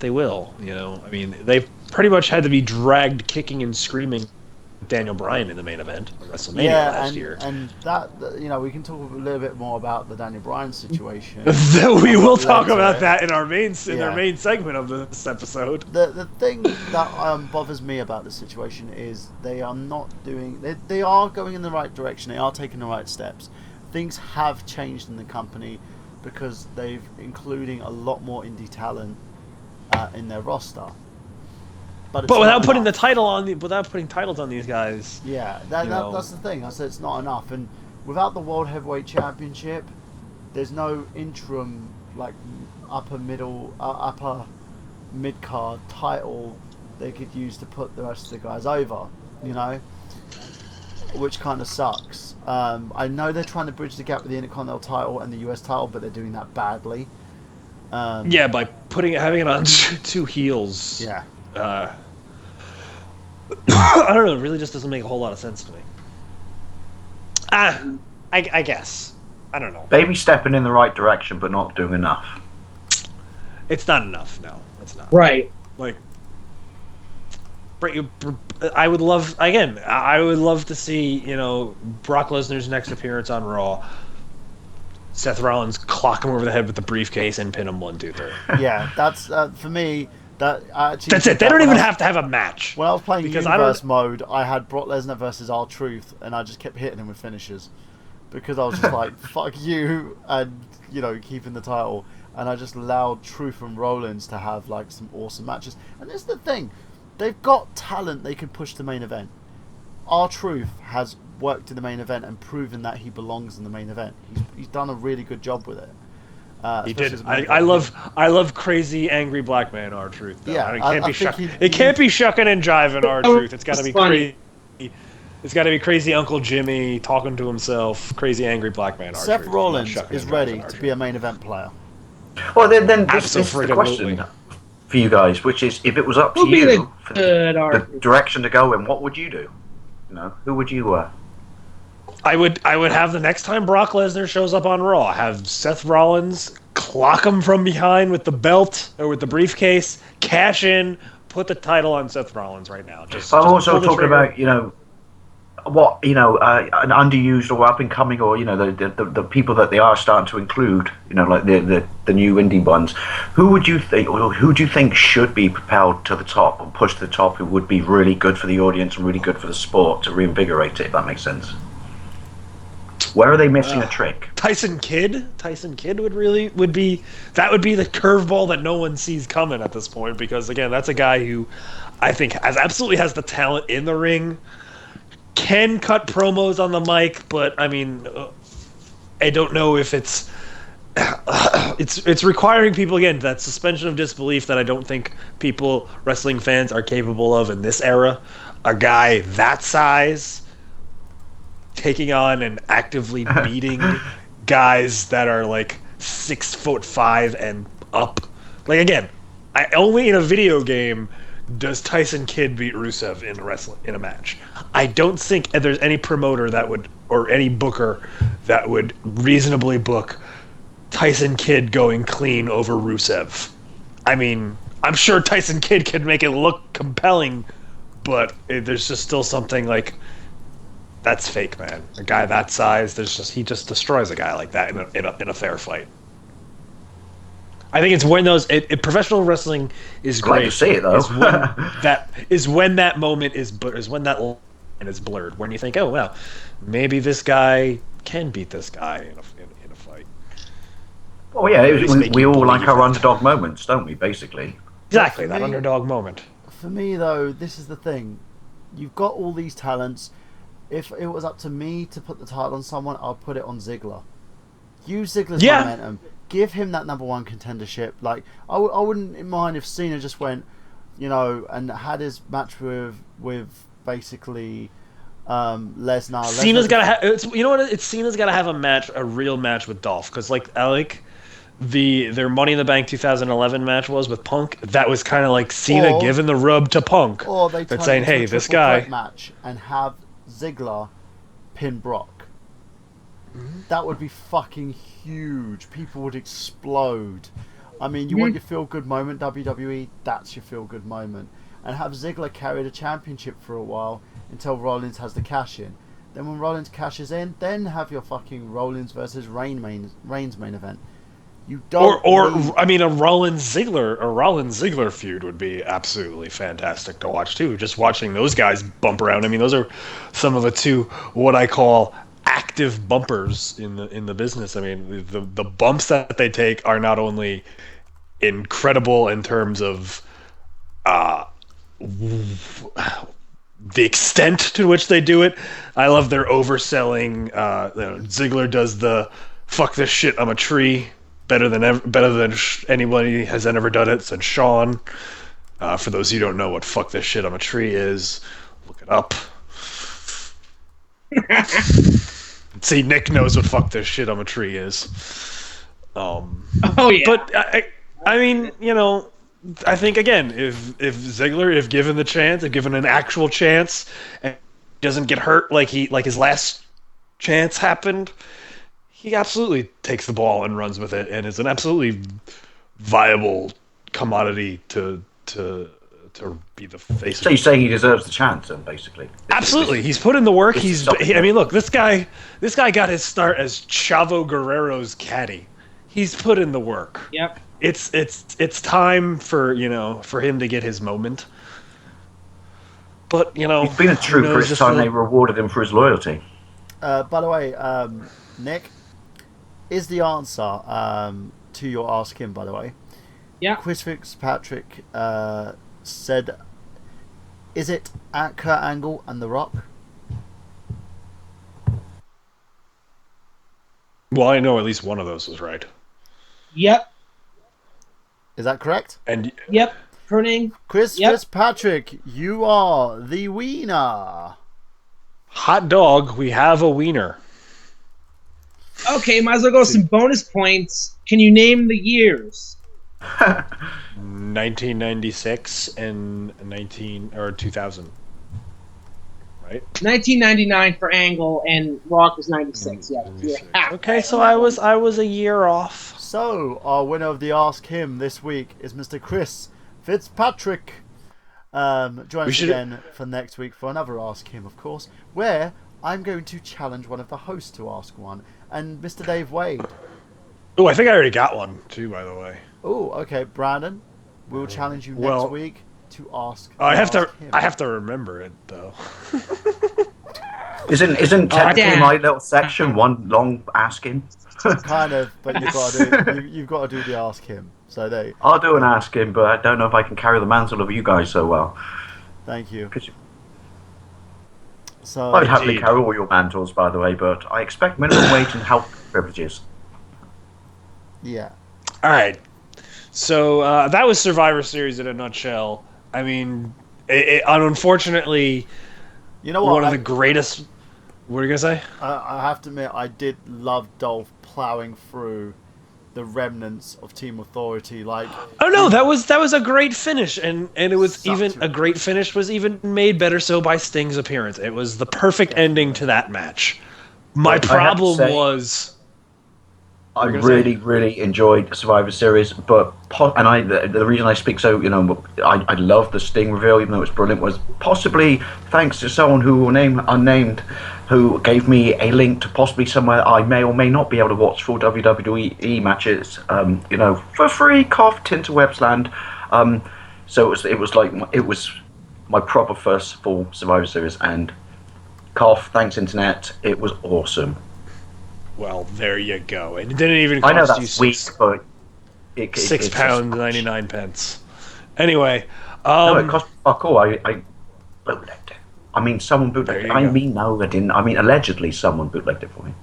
they will. I mean, they've pretty much had to be dragged kicking and screaming Daniel Bryan in the main event at WrestleMania last year. And that we can talk a little bit more about the Daniel Bryan situation. We will talk about that in our main segment of this episode. The thing that bothers me about the situation is they are not doing. They are going in the right direction. They are taking the right steps. Things have changed in the company because they've including a lot more indie talent in their roster. But without putting titles on these guys. Yeah, that's the thing. I said it's not enough, and without the World Heavyweight Championship, there's no interim like upper mid card title they could use to put the rest of the guys over. Which kind of sucks. I know they're trying to bridge the gap with the Intercontinental title and the US title, but they're doing that badly. By having it on two heels. Yeah. I don't know. It really just doesn't make a whole lot of sense to me. I guess. I don't know. Baby stepping in the right direction, but not doing enough. It's not enough. No, it's not. Right. Like, I would love to see Brock Lesnar's next appearance on Raw. Seth Rollins clock him over the head with the briefcase and pin him 1, 2, 3. Yeah, that's for me. That's it. They don't even have to have a match. When I was playing Universe mode, I had Brock Lesnar versus R-Truth, and I just kept hitting him with finishes. Because I was just like, fuck you, and, keeping the title. And I just allowed Truth and Rollins to have, like, some awesome matches. And this is the thing. They've got talent they can push to main event. R-Truth has worked in the main event and proven that he belongs in the main event. He's done a really good job with it. He did. I love crazy angry black man R-Truth. Yeah, it can't be shucking and jiving R-Truth. It's got to be crazy. It's got to be crazy Uncle Jimmy talking to himself. Crazy angry black man R-Truth. Seth Rollins is ready to be a main event player. Well, then this is the question for you guys, which is, if it was up to you for the direction to go in, what would you do? Who would you? I would have the next time Brock Lesnar shows up on Raw, have Seth Rollins clock him from behind with the belt or with the briefcase, cash in, put the title on Seth Rollins right now. I'm also talking about an underused or up and coming, or the people that they are starting to include, like the new indie ones. Who do you think should be propelled to the top or pushed to the top? Who would be really good for the audience and really good for the sport to reinvigorate it? If that makes sense. Where are they missing a trick? Tyson Kidd would be the curveball that no one sees coming at this point, because again, that's a guy who I think absolutely has the talent in the ring, can cut promos on the mic, but I mean, I don't know if it's requiring people, again, that suspension of disbelief that I don't think wrestling fans are capable of in this era. A guy that size taking on and actively beating guys that are like 6'5" and up. Like again, only in a video game does Tyson Kidd beat Rusev in a match. I don't think there's any promoter that would, or any booker that would reasonably book Tyson Kidd going clean over Rusev. I mean, I'm sure Tyson Kidd could make it look compelling, but there's just still something like, that's fake, man. A guy that size, he just destroys a guy like that in a fair fight. I think it's when professional wrestling is great. Glad to see it though. when that moment is when that line is blurred. When you think, oh well, maybe this guy can beat this guy in a fight. Oh yeah, we all like our underdog moments, don't we? Basically. Exactly, that underdog moment. For me though, this is the thing. You've got all these talents. If it was up to me to put the title on someone, I'd put it on Ziggler. Use Ziggler's momentum. Give him that number one contendership. Like I wouldn't mind if Cena just went, and had his match with basically Lesnar. Cena's got to have. Cena's got to have a real match with Dolph, because their Money in the Bank 2011 match was with Punk. That was kind of like Cena giving the rub to Punk. Or they saying, hey, this guy match and have Ziggler pin Brock. That would be fucking huge. People would explode. I mean, you want your feel-good moment, WWE? That's your feel-good moment. And have Ziggler carry the championship for a while until Rollins has the cash-in. Then when Rollins cashes in, then have your fucking Rollins versus Reigns main event. You don't. A Rollins Ziggler feud would be absolutely fantastic to watch too. Just watching those guys bump around. I mean, those are some of the two what I call active bumpers in the business. I mean, the bumps that they take are not only incredible in terms of the extent to which they do it. I love their overselling. Ziggler does the "fuck this shit, I'm a tree" better than anybody has ever done it since Shawn. For those of you who don't know what "fuck this shit, I'm a tree" is, look it up. See, Nick knows what "fuck this shit, I'm a tree" is. Oh yeah. But I mean, I think again, if Ziggler, if given the chance, if given an actual chance, and doesn't get hurt like his last chance happened, he absolutely takes the ball and runs with it, and is an absolutely viable commodity to be the face. So you're saying he deserves the chance, then, basically? Absolutely, he's put in the work. Look, this guy got his start as Chavo Guerrero's caddy. He's put in the work. Yep. It's time for him to get his moment. But he's been a trooper. It's time they rewarded him for his loyalty. By the way, Nick, is the answer to your Ask Him, by the way. Yeah. Chris Fitzpatrick said, is it at Kurt Angle and The Rock? Well, I know at least one of those was right. Yep. Is that correct? And yep. Pruning. Chris Fitzpatrick, you are the wiener. Hot dog, we have a wiener. Okay, might as well go with some bonus points. Can you name the years? 1996 and 2000. Right? 1999 for Angle, and Rock was 96. Yeah. Okay, so I was a year off. So our winner of the Ask Him this week is Mr. Chris Fitzpatrick. Join us again for next week for another Ask Him, of course, where I'm going to challenge one of the hosts to ask one, and Mr. Dave Wade. Oh, I think I already got one too, by the way. Oh, okay, Brandon. We'll challenge you next week to ask. I have to remember it though. Isn't technically my little section one long asking? Kind of, but you've got to do the Ask Him. So I'll do an Ask Him, but I don't know if I can carry the mantle of you guys so well. Thank you. So I'd happily carry all your mantles, by the way, but I expect minimum wage and health privileges. Yeah. All right. So that was Survivor Series in a nutshell. I mean, unfortunately, you know what? One of the greatest. What are you gonna say? I have to admit, I did love Dolph plowing through the remnants of Team Authority. Like, oh no, that was a great finish, and it was even a great finish was even made better so by Sting's appearance. It was the perfect ending to that match. My problem was. I really enjoyed Survivor Series, but the reason I speak so, I love the Sting reveal, even though it's brilliant, was possibly thanks to someone who will name unnamed, who gave me a link to possibly somewhere I may or may not be able to watch full WWE matches, for free, cough, Tinterwebs land. So it was my proper first full Survivor Series, and cough, thanks internet, it was awesome. Well, there you go. And it didn't even cost you but £6.99. Anyway, no, it cost fuck all. I bootlegged it. I mean, someone bootlegged it. No, I didn't. I mean, allegedly, someone bootlegged it for me.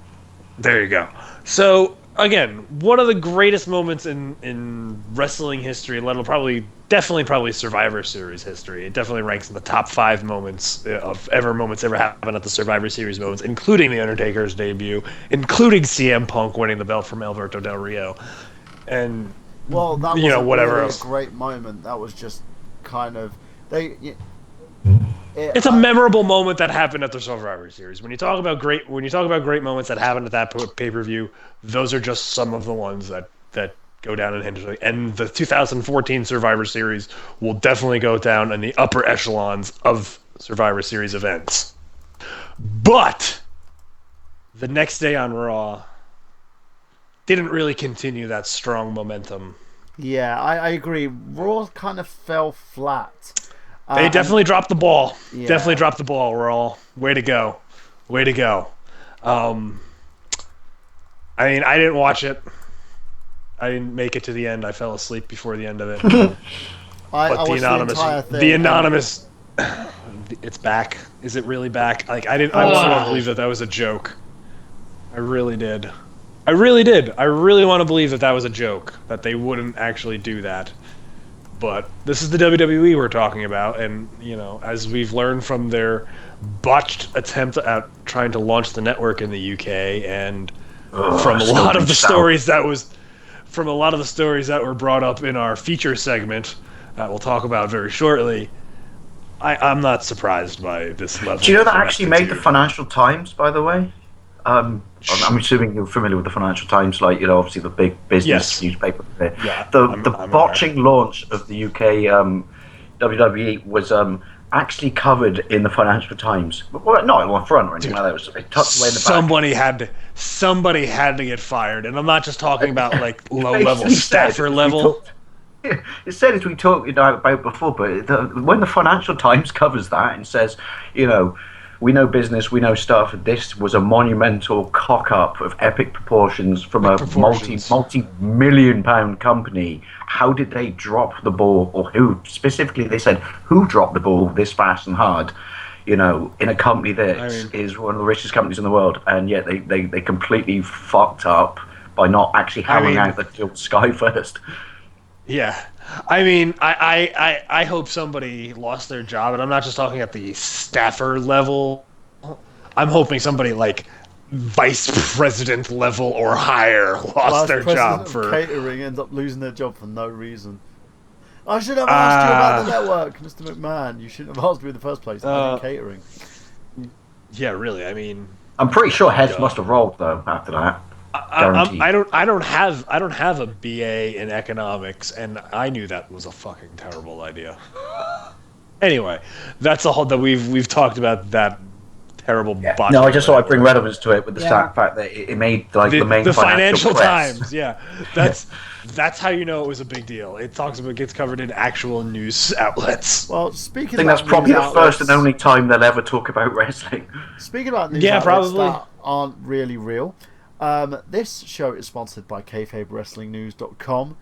There you go. So again, one of the greatest moments in wrestling history, definitely Survivor Series history. It definitely ranks in the top 5 moments ever happened at the Survivor Series moments, including The Undertaker's debut, including CM Punk winning the belt from Alberto Del Rio, and that was whatever really else. A great moment. That was just kind of It's a memorable moment that happened at the Survivor Series. When you talk about great moments that happened at that pay-per-view, those are just some of the ones that go down in history. And the 2014 Survivor Series will definitely go down in the upper echelons of Survivor Series events. But the next day on Raw didn't really continue that strong momentum. Yeah, I agree. Raw kind of fell flat. They definitely dropped the ball. Yeah. Definitely dropped the ball, Raw. Way to go. I mean, I didn't watch it. I didn't make it to the end. I fell asleep before the end of it. The anonymous, it's back. Is it really back? Like, I want to believe that was a joke. I really did. I really want to believe that was a joke, that they wouldn't actually do that. But this is the WWE we're talking about, and as we've learned from their botched attempt at trying to launch the network in the UK, and from a lot of the stories that were brought up in our feature segment that we'll talk about very shortly, I'm not surprised by this level. Do you know that actually made the Financial Times, by the way? I'm assuming you're familiar with the Financial Times, obviously the big business newspaper. Yeah, the botching launch of the UK WWE was actually covered in the Financial Times. Well, not in one front or anything like that. It was tucked away in the back. Somebody had to get fired, and I'm not just talking about like low-level staffer level. It said, as we talked about before, but when the Financial Times covers that and says, we know business, we know stuff. This was a monumental cock-up of epic proportions from a multi-million-pound company. How did they drop the ball, or who specifically? They said who dropped the ball this fast and hard? In a company that is one of the richest companies in the world, and yet they completely fucked up by not actually hammering out the sky first. Yeah. I mean, I hope somebody lost their job, and I'm not just talking at the staffer level. I'm hoping somebody like vice president level or higher lost their job for catering, ends up losing their job for no reason. I should have asked you about the network, Mr. McMahon. You shouldn't have asked me in the first place. I did catering. Yeah, really. I mean, I'm pretty sure heads must have rolled though after that. I don't have a BA in economics, and I knew that was a fucking terrible idea. Anyway, that's a whole that we've talked about that terrible. No, I just thought I'd bring relevance to it with the fact that it made the main Financial press. Times. Yeah, that's how you know it was a big deal. It gets covered in actual news outlets. Well, speaking, I think that's probably the first and only time they'll ever talk about wrestling. Speaking about news outlets that aren't really real. This show is sponsored by kayfabewrestlingnews.com,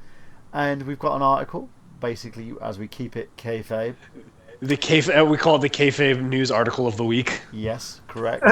and we've got an article, basically, as we keep it kayfabe. We call it the kayfabe news article of the week. Yes, correct.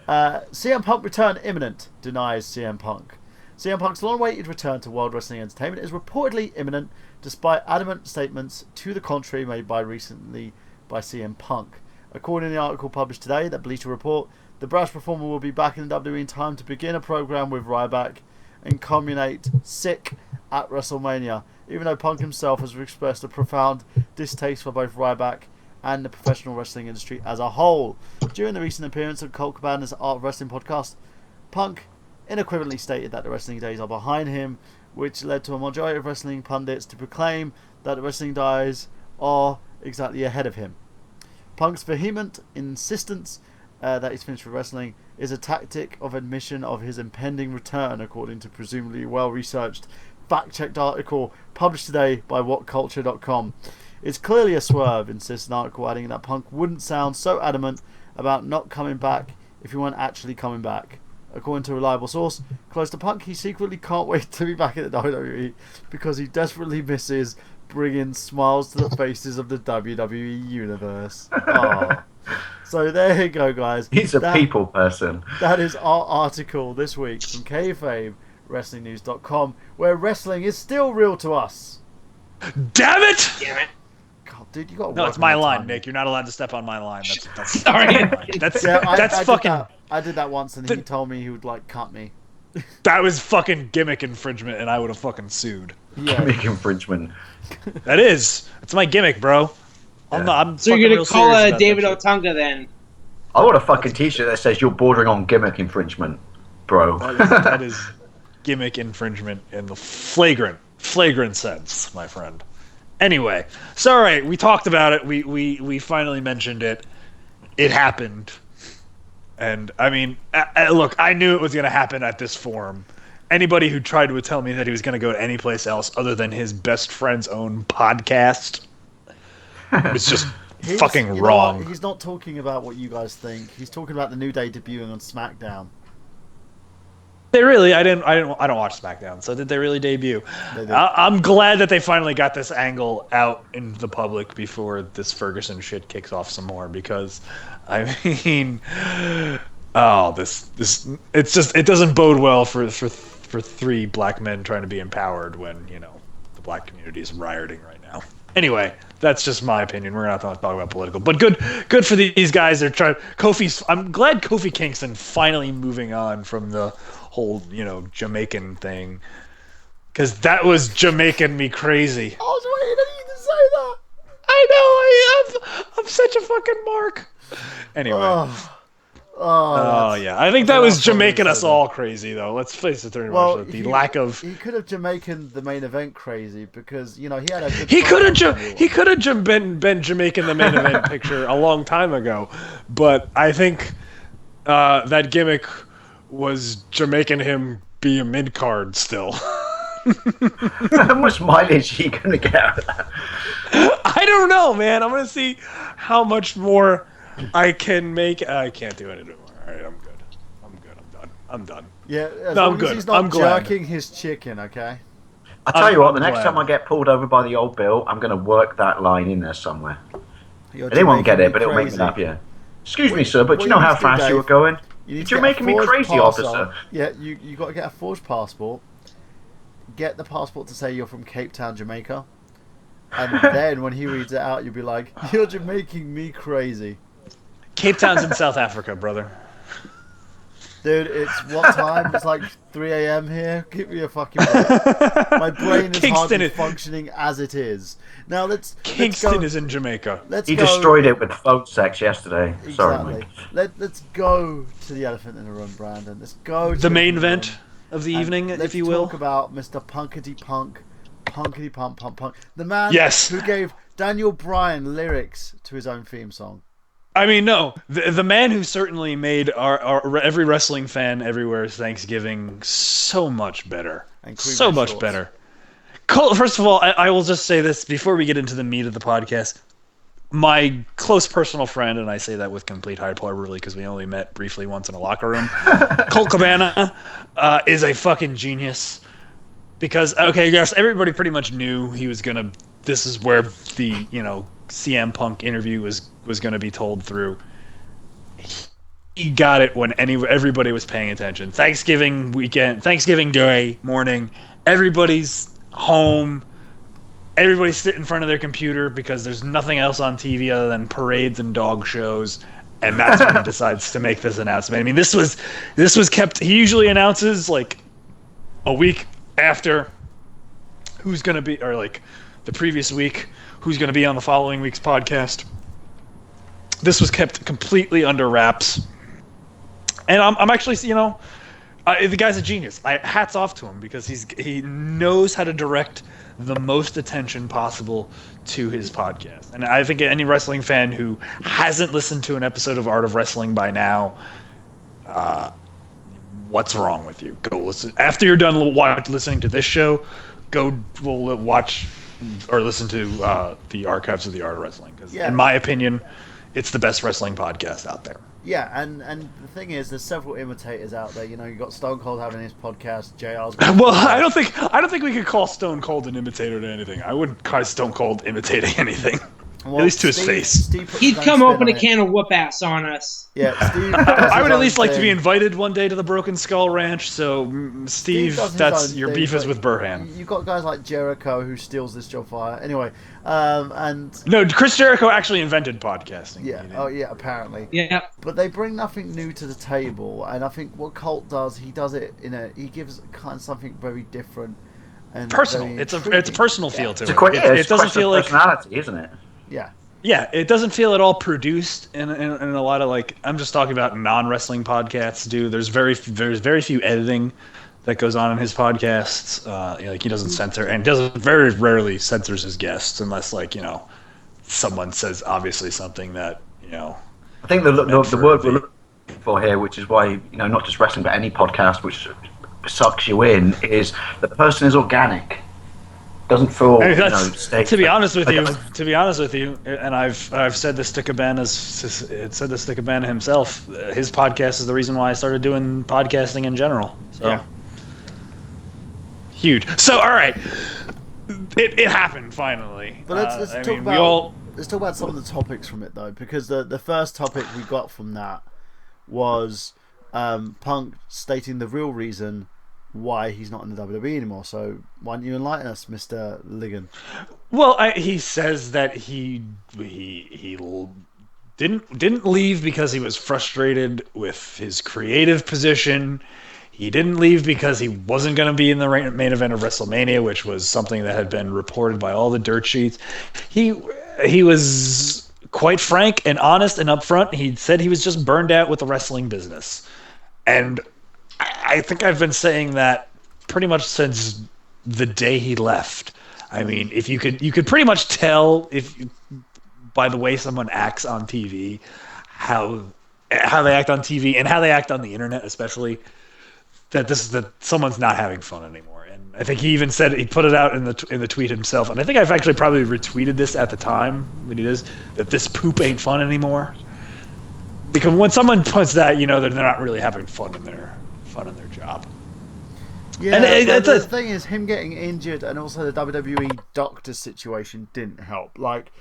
CM Punk return imminent, denies CM Punk. CM Punk's long-awaited return to World Wrestling Entertainment is reportedly imminent, despite adamant statements to the contrary made recently by CM Punk. According to the article published today, that Bleacher Report, the brash performer will be back in WWE in time to begin a program with Ryback and culminate sick at WrestleMania, even though Punk himself has expressed a profound distaste for both Ryback and the professional wrestling industry as a whole. During the recent appearance of Colt Cabana's Art of Wrestling podcast, Punk unequivocally stated that the wrestling days are behind him, which led to a majority of wrestling pundits to proclaim that the wrestling days are exactly ahead of him. Punk's vehement insistence that he's finished with wrestling is a tactic of admission of his impending return, according to presumably well-researched, fact-checked article published today by WhatCulture.com. It's clearly a swerve, insists an article, adding that Punk wouldn't sound so adamant about not coming back if he weren't actually coming back. According to a reliable source close to Punk, he secretly can't wait to be back in the WWE because he desperately misses bringing smiles to the faces of the WWE universe. Oh. So there you go, guys. He's a people person. That is our article this week from kayfabewrestlingnews.com, where wrestling is still real to us. Damn it! God, dude, you got. No, it's my line, Nick. You're not allowed to step on my line. That's Sorry. That's I fucking. I did that once, and he told me he would cut me. That was fucking gimmick infringement, and I would have fucking sued. Yeah. Gimmick infringement. That is. It's my gimmick, bro. I'm so you're gonna call David Otunga then? I want a fucking t-shirt that says you're bordering on gimmick infringement, bro. That is gimmick infringement in the flagrant sense, my friend. Anyway, so all right, we talked about it. We finally mentioned it. It happened. And, I mean, look, I knew it was going to happen at this forum. Anybody who tried to tell me that he was going to go to any place else other than his best friend's own podcast was just fucking wrong. He's not talking about what you guys think. He's talking about the New Day debuting on SmackDown. They really? I don't watch SmackDown. So did they really debut? I'm glad that they finally got this angle out in the public before this Ferguson shit kicks off some more. Because, I mean, it doesn't bode well for three black men trying to be empowered when the black community is rioting right now. Anyway, that's just my opinion. We're not going to talk about political, but good for these guys. They're trying. I'm glad Kofi Kingston finally moving on from the whole Jamaican thing, because that was Jamaican me crazy. I was waiting for you to say that. I know. I'm such a fucking mark. Anyway. Oh yeah, I think that was Jamaican us all crazy though. Let's face it, the lack of. He could have Jamaican the main event crazy because he had a good. He could have been Jamaican the main event picture a long time ago, but I think that gimmick was Jamaican him be a mid card still. How much mileage are you gonna get out of that? I don't know, man. I'm gonna see how much more I can make. I can't do it anymore. All right, I'm good. I'm done. Yeah, I'm good. He's not I'm glad. jerking his chicken, okay? I'll tell you what, the next time I get pulled over by the old Bill, I'm going to work that line in there somewhere. They won't get it, but it'll make me happier. Excuse me, sir, but you know how fast you were going? You're making me crazy, officer. Yeah, you got to get a forged passport. Get the passport to say you're from Cape Town, Jamaica. And then when he reads it out, you'll be like, you're just making me crazy. Cape Town's in South Africa, brother. Dude, it's what time? It's like 3 a.m. here. Give me a fucking break. My brain is hardly functioning as it is. Now Kingston is in Jamaica. He destroyed it with phone sex yesterday. Exactly. Sorry, Mike. Let's go to the elephant in the room, Brandon. Let's go to the main event of the evening, if you will. Let's talk about Mr. Punkity Punk. The man who gave Daniel Bryan lyrics to his own theme song. I mean, no, the man who certainly made our every wrestling fan everywhere's Thanksgiving so much better. So much better. First of all, I will just say this before we get into the meat of the podcast. My close personal friend, and I say that with complete hyperbole because we only met briefly once in a locker room, Colt Cabana is a fucking genius. Because, yes, everybody pretty much knew he was going to... This is where the, CM Punk interview was going to be told through. He got it when everybody was paying attention. Thanksgiving Day morning, everybody's home. Everybody's sitting in front of their computer because there's nothing else on TV other than parades and dog shows. And that's when he decides to make this announcement. I mean, this was kept... He usually announces, a week after who's going to be, or like the previous week, who's going to be on the following week's podcast. This was kept completely under wraps. And I'm actually, the guy's a genius. Hats off to him, because he knows how to direct the most attention possible to his podcast. And I think any wrestling fan who hasn't listened to an episode of Art of Wrestling by now, what's wrong with you? Go listen. After you're done listening to this show, go watch or listen to the archives of the Art of Wrestling. Because in my opinion, it's the best wrestling podcast out there. Yeah, and the thing is, there's several imitators out there. You've got Stone Cold having his podcast, JR's. Well, I don't think we could call Stone Cold an imitator to anything. I wouldn't call Stone Cold imitating anything. Well, at least to his face. He'd come open a can of whoop ass on us. Yeah, Steve. I would at least like to be invited one day to the Broken Skull Ranch. So, Steve, that's your beef is with Burhan. You've got guys like Jericho who steals this job fire. Anyway, and no, Chris Jericho actually invented podcasting. Yeah. Oh, yeah. Apparently. Yeah. But they bring nothing new to the table, and I think what Colt does, he does it he gives kind of something very different and personal. It's a personal feel to it. It doesn't feel like personality, isn't it? Yeah. Yeah, it doesn't feel at all produced in a lot of, like, I'm just talking about non-wrestling podcasts, dude. There's very few editing that goes on in his podcasts. Like, he doesn't censor, and very rarely censors his guests unless, like, someone says obviously something that, I think the word we're looking for here, which is why, not just wrestling but any podcast which sucks you in, is that the person is organic. Doesn't feel, to be honest with you, and I've said this to Cabana himself. His podcast is the reason why I started doing podcasting in general. So yeah. Huge. So all right, it happened finally. But let's talk about some of the topics from it though, because the first topic we got from that was Punk stating the real reason why he's not in the WWE anymore. So why don't you enlighten us, Mr. Liggian? Well, he says that he didn't leave because he was frustrated with his creative position. He didn't leave because he wasn't going to be in the main event of WrestleMania, which was something that had been reported by all the dirt sheets. He was quite frank and honest and upfront. He said he was just burned out with the wrestling business. And I think I've been saying that pretty much since the day he left. I mean, if you could pretty much tell by the way someone acts on TV, how they act on TV and how they act on the internet, especially, that someone's not having fun anymore. And I think he even said, he put it out in the tweet himself, and I think I've actually probably retweeted this at the time when he does, that this poop ain't fun anymore. Because when someone puts that, they're not really having fun in their job. Yeah, and the thing is, him getting injured and also the WWE doctor situation didn't help. Like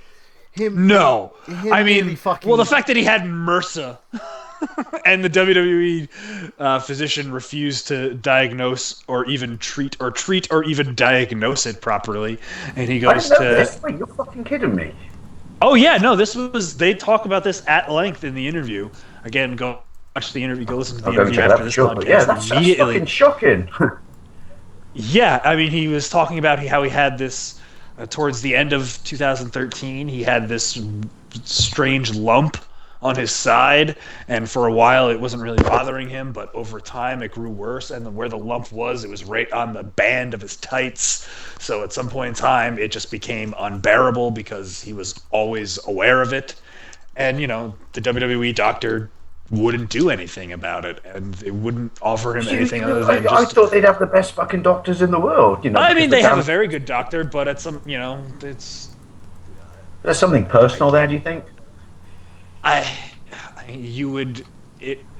him. No, I mean, really the fact that he had MRSA and the WWE physician refused to diagnose or even treat or even diagnose it properly, and he goes to. Wait, you're fucking kidding me? Oh yeah, no, they talk about this at length in the interview. Again, go watch the interview. Go listen to the interview after this podcast. Yeah, that's fucking shocking. Yeah, I mean, he was talking about how he had this towards the end of 2013. He had this strange lump on his side, and for a while it wasn't really bothering him. But over time, it grew worse, and where the lump was, it was right on the band of his tights. So at some point in time, it just became unbearable because he was always aware of it, and the WWE doctor wouldn't do anything about it, and it wouldn't offer him anything other than I thought they'd have the best fucking doctors in the world. I mean, they have a very good doctor, but at some, it's. There's something personal there. Do you think? You would.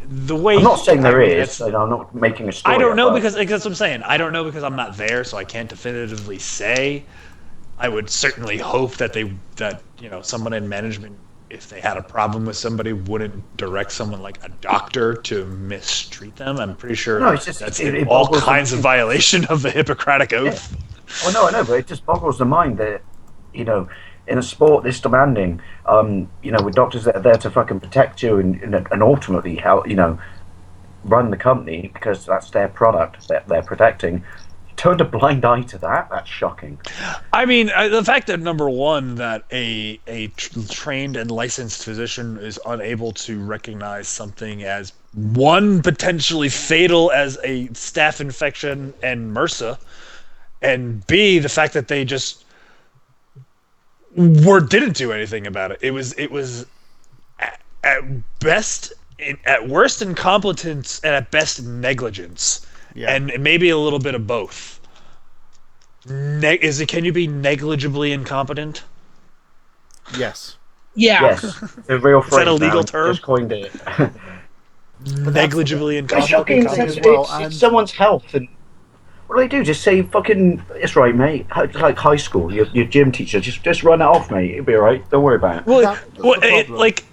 The way I'm not saying there is. I'm not making a story. I don't know because that's what I'm saying. I don't know because I'm not there, so I can't definitively say. I would certainly hope that someone in management, if they had a problem with somebody, wouldn't direct someone like a doctor to mistreat them. I'm pretty sure that's all kinds of violation of the Hippocratic Oath. Yeah. Oh no, I know, but it just boggles the mind that in a sport this demanding, with doctors that are there to fucking protect you and ultimately help, run the company because that's their product that they're protecting, turned a blind eye to that. That's shocking. I mean, the fact that number one, that a trained and licensed physician is unable to recognize something as one potentially fatal as a staph infection and MRSA, and B, the fact that they just didn't do anything about it. It was at best, at worst incompetence, and at best negligence, and maybe a little bit of both. Can you be negligibly incompetent? Yes. Yeah. Yes. The real phrase. Is that a legal now. term? Just coined it. Negligibly incompetent. It's shocking. It's someone's health, and what do they do? Just say fucking, it's right, mate. Like high school, your gym teacher, just run it off, mate. It'll be alright. Don't worry about it. Well,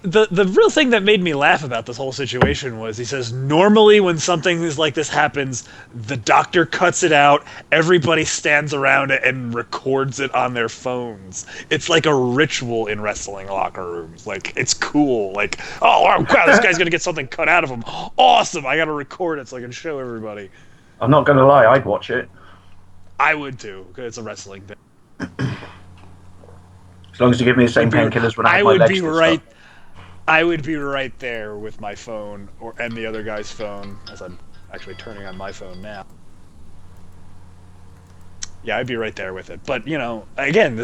the real thing that made me laugh about this whole situation was he says normally when something like this happens, the doctor cuts it out, everybody stands around it and records it on their phones. It's like a ritual in wrestling locker rooms. Like, it's cool. Like, oh wow, this guy's gonna get something cut out of him. Awesome! I gotta record it so I can show everybody. I'm not gonna lie, I'd watch it. I would too, because it's a wrestling thing. As long as you give me the same painkillers when I have my legs stitched up. I would be right there with my phone and the other guy's phone, as I'm actually turning on my phone now. Yeah, I'd be right there with it. But, you know, again,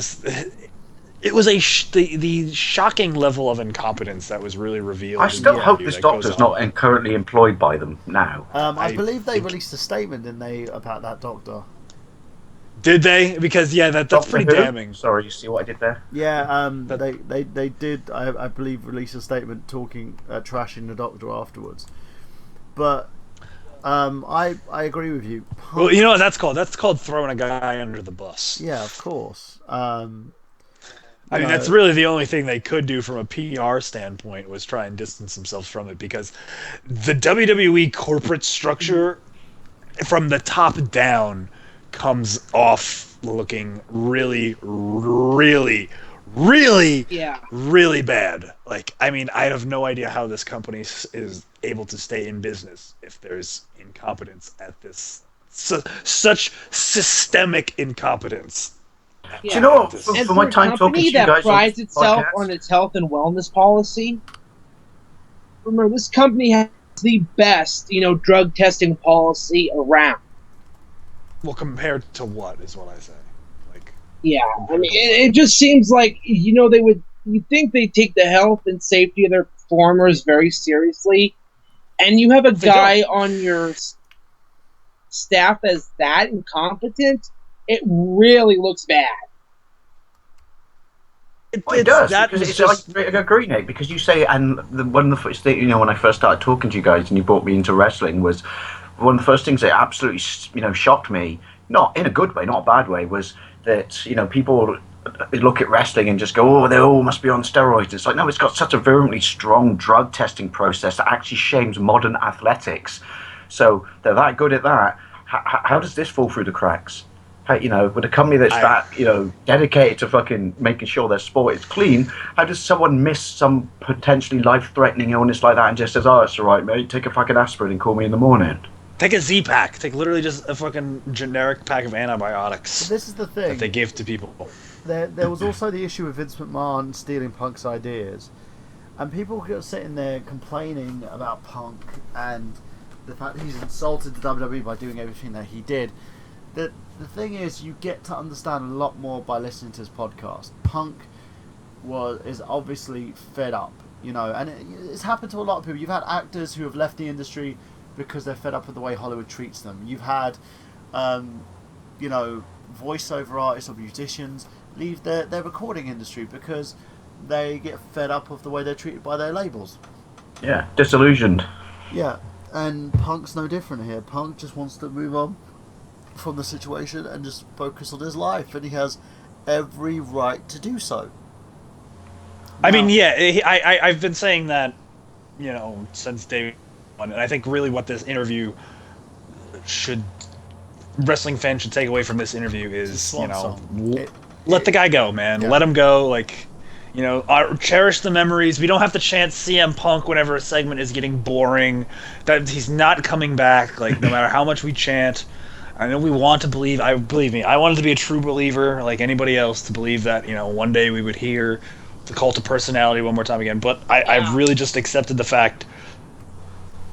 it was the shocking level of incompetence that was really revealed. I still hope this doctor's not currently employed by them now. I believe they released a statement, didn't they, about that doctor? Did they? Because that's pretty damning. Sorry, you see what I did there? Yeah, they did. I believe release a statement talking trashing the doctor afterwards. But I agree with you. Well, you know what that's called? That's called throwing a guy under the bus. Yeah, of course. I mean, that's really the only thing they could do from a PR standpoint was try and distance themselves from it, because the WWE corporate structure from the top down comes off looking really, really, really, really bad. Like, I mean, I have no idea how this company is able to stay in business if there's incompetence at this, such systemic incompetence. Yeah. Do you know what? For my time talking to you guys, that prides itself on its health and wellness policy. Remember, this company has the best, drug testing policy around. Well, compared to what is what I say. Like, yeah, I mean, it just seems like you'd think they take the health and safety of their performers very seriously, and you have a guy on your staff as that incompetent. It really looks bad. It does. I agree, Nate, because you say, and one of the first things, when I first started talking to you guys and you brought me into wrestling, was one of the first things that absolutely, shocked me, not in a good way, not a bad way, was that, people look at wrestling and just go, oh, they all must be on steroids. It's like, no, it's got such a virulently strong drug testing process that actually shames modern athletics. So they're that good at that. How does this fall through the cracks? With a company that's dedicated to fucking making sure their sport is clean, how does someone miss some potentially life-threatening illness like that and just says, oh, it's all right, mate, take a fucking aspirin and call me in the morning? Take a Z-Pack. Take literally just a fucking generic pack of antibiotics. But this is the thing that they give to people. There was also the issue with Vince McMahon stealing Punk's ideas, and people were sitting there complaining about Punk and the fact that he's insulted the WWE by doing everything that he did. The thing is, you get to understand a lot more by listening to his podcast. Punk is obviously fed up, and it's happened to a lot of people. You've had actors who have left the industry because they're fed up with the way Hollywood treats them. You've had, voiceover artists or musicians leave their recording industry because they get fed up of the way they're treated by their labels. Yeah, disillusioned. Yeah, and Punk's no different here. Punk just wants to move on from the situation and just focus on his life, and he has every right to do so. I mean, I've been saying that, since day one, and I think really what this interview wrestling fans should take away from this interview is, let the guy go, man. Yeah. Let him go. Like, cherish the memories. We don't have to chant CM Punk whenever a segment is getting boring. That he's not coming back. Like no matter how much we chant. I know we want to believe. Believe me, I wanted to be a true believer, like anybody else, to believe that one day we would hear the Cult of Personality one more time again. But I've really just accepted the fact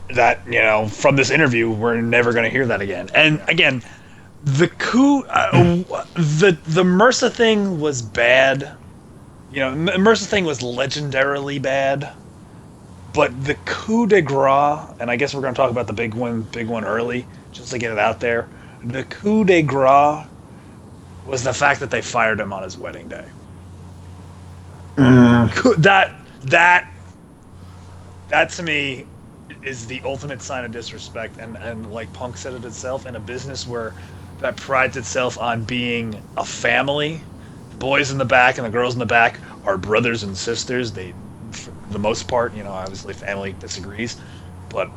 that from this interview we're never going to hear that again. And again, the the MRSA thing was bad. MRSA thing was legendarily bad. But the coup de grace, and I guess we're going to talk about the big one early, just to get it out there. The coup de grace was the fact that they fired him on his wedding day. That to me is the ultimate sign of disrespect, and like Punk said it itself, in a business where that prides itself on being a family. The boys in the back and the girls in the back are brothers and sisters. They, for the most part, obviously family disagrees, but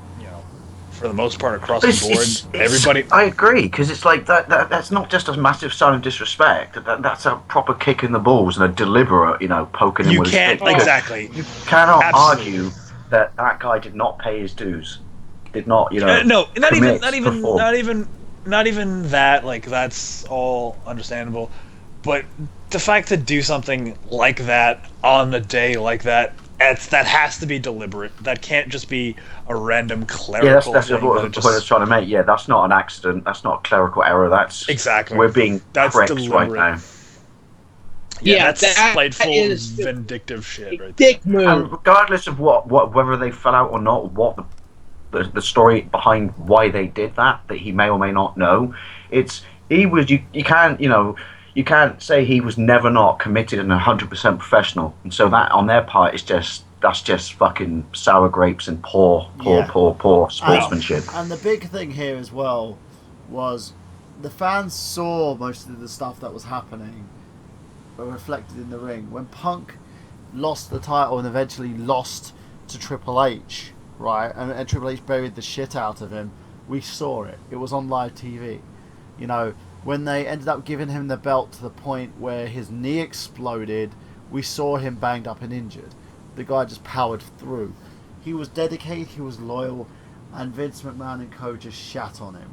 for the most part across the board, everybody. I agree, because it's like that's not just a massive sign of disrespect. That's a proper kick in the balls and a deliberate, poking him with a stick. Exactly. You cannot argue that guy did not pay his dues. Did not, no, not even that. Like that's all understandable, but the fact to do something like that on the day like that. That has to be deliberate. That can't just be a random clerical. Yeah, that's what I was trying to make. Yeah, that's not an accident. That's not a clerical error. That's exactly. We're being pricks right now. Yeah, that's spiteful, vindictive shit. Right dick there. move. And regardless of what whether they fell out or not, what the story behind why they did that he may or may not know. You can't You can't say he was never not committed and 100% professional, and so that on their part is that's just fucking sour grapes and poor sportsmanship. And the big thing here as well was the fans saw most of the stuff that was happening reflected in the ring. When Punk lost the title and eventually lost to Triple H, right, and Triple H buried the shit out of him, we saw it. It was on live TV. When they ended up giving him the belt to the point where his knee exploded, we saw him banged up and injured. The guy just powered through. He was dedicated, he was loyal, and Vince McMahon and co just shat on him.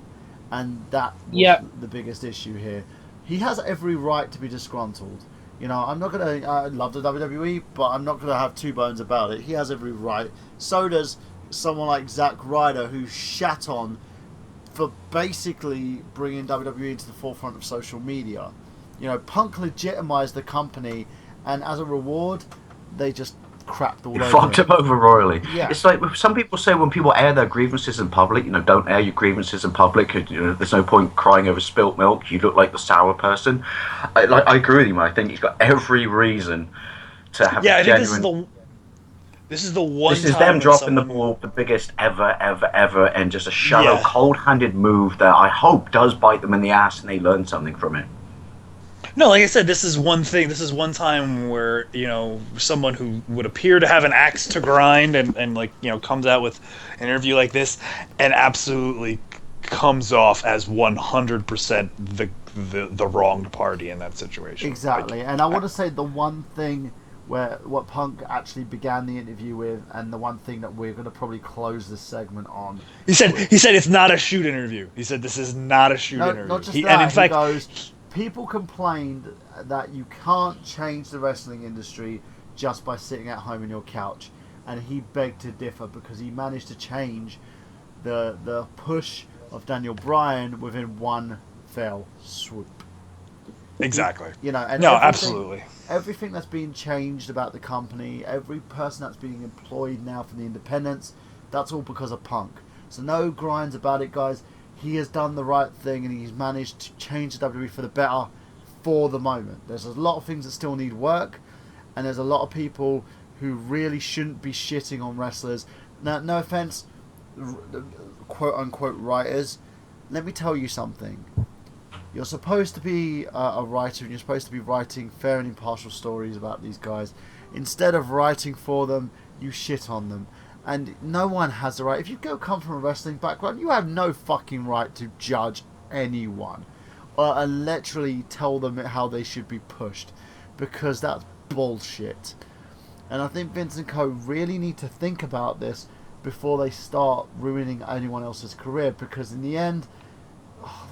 And that was the biggest issue here. He has every right to be disgruntled. I'm not going to... I love the WWE, but I'm not going to have two bones about it. He has every right. So does someone like Zack Ryder, who shat on for basically bringing WWE into the forefront of social media. Punk legitimized the company, and as a reward, they just crapped all over fucked him over royally. Yeah. It's like some people say when people air their grievances in public, don't air your grievances in public. There's no point crying over spilt milk. You look like the sour person. I agree with you, man. I think he's got every reason to have a genuine... This is the one. This is them dropping the ball, the biggest ever, and just a shallow, cold-handed move that I hope does bite them in the ass and they learn something from it. No, like I said, this is one thing. This is one time where someone who would appear to have an axe to grind and comes out with an interview like this and absolutely comes off as 100% the wronged party in that situation. Exactly, and I want to say the one thing. What Punk actually began the interview with, and the one thing that we're going to probably close this segment on. He said it's not a shoot interview. He said this is not a shoot interview. Not just that. And in fact, he goes, people complained that you can't change the wrestling industry just by sitting at home on your couch, and he begged to differ because he managed to change the push of Daniel Bryan within one fell swoop. Exactly. And absolutely. Everything that's been changed about the company, every person that's being employed now for the independents, that's all because of Punk. So no grinds about it, guys. He has done the right thing and he's managed to change the WWE for the better for the moment. There's a lot of things that still need work, and there's a lot of people who really shouldn't be shitting on wrestlers. Now, no offense, quote-unquote writers, let me tell you something. You're supposed to be a writer, and you're supposed to be writing fair and impartial stories about these guys. Instead of writing for them, you shit on them. And no one has the right. If you come from a wrestling background, you have no fucking right to judge anyone. And literally tell them how they should be pushed. Because that's bullshit. And I think Vince and Co. really need to think about this before they start ruining anyone else's career, because in the end,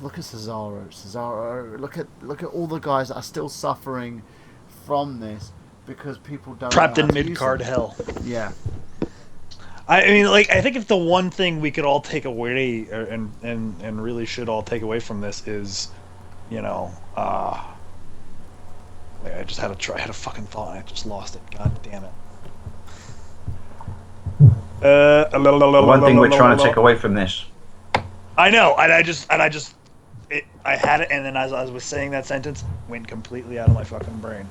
look at Cesaro. Look at all the guys that are still suffering from this because people don't trapped know in mid-card hell. Yeah. I mean, like, I think if the one thing we could all take away and really should all take away from this is, you know, I just had a fucking thought and I just lost it. God damn it. The one thing we're trying to take away from this. I know, and I had it, and then as I was saying that sentence, went completely out of my fucking brain.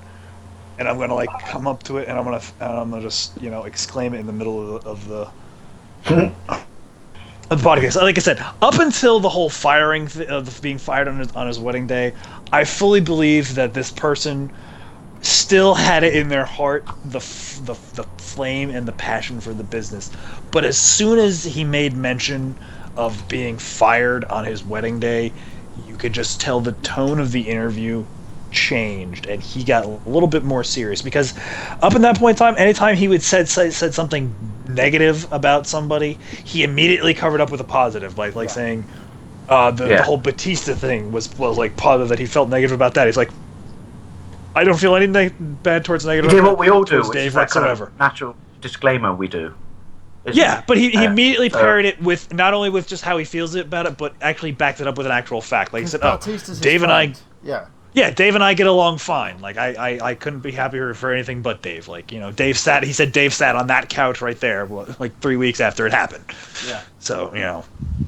And I'm gonna come up to it, and I'm gonna just exclaim it in the middle of the podcast. Like I said, up until the whole firing of being fired on his wedding day, I fully believe that this person still had it in their heart, the flame and the passion for the business. But as soon as he made mention of being fired on his wedding day, you could just tell the tone of the interview changed, and he got a little bit more serious, because up in that point in time, anytime he would said something negative about somebody, he immediately covered up with a positive, like saying the whole Batista thing was like positive, that he felt negative about that. He's like, I don't feel anything bad towards negative. He did what we all do, Dave that kind whatsoever. of natural disclaimer we do. But he immediately paired it with not only with just how he feels about it, but actually backed it up with an actual fact. Like he said, Dave and I, Dave and I get along fine. Like I couldn't be happier for anything but Dave. Like, Dave sat on that couch right there, like 3 weeks after it happened. Yeah. So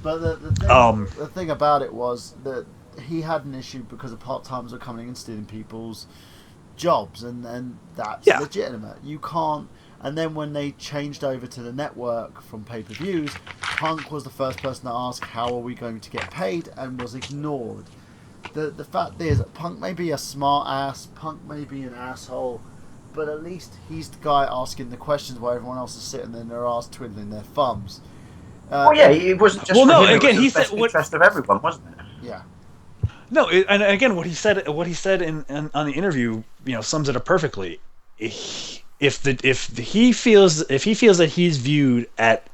But the thing about it was that he had an issue because the part-timers were coming and stealing people's jobs, and that's legitimate. You can't. And then when they changed over to the network from pay-per-views, Punk was the first person to ask, how are we going to get paid, and was ignored. The fact is, Punk may be a smart ass, Punk may be an asshole, but at least he's the guy asking the questions while everyone else is sitting in their ass twiddling their thumbs. It wasn't just for him, again, he said the best interest of everyone, wasn't it? Yeah. No, and again, what he said in on the interview, sums it up perfectly. If he feels that he's viewed at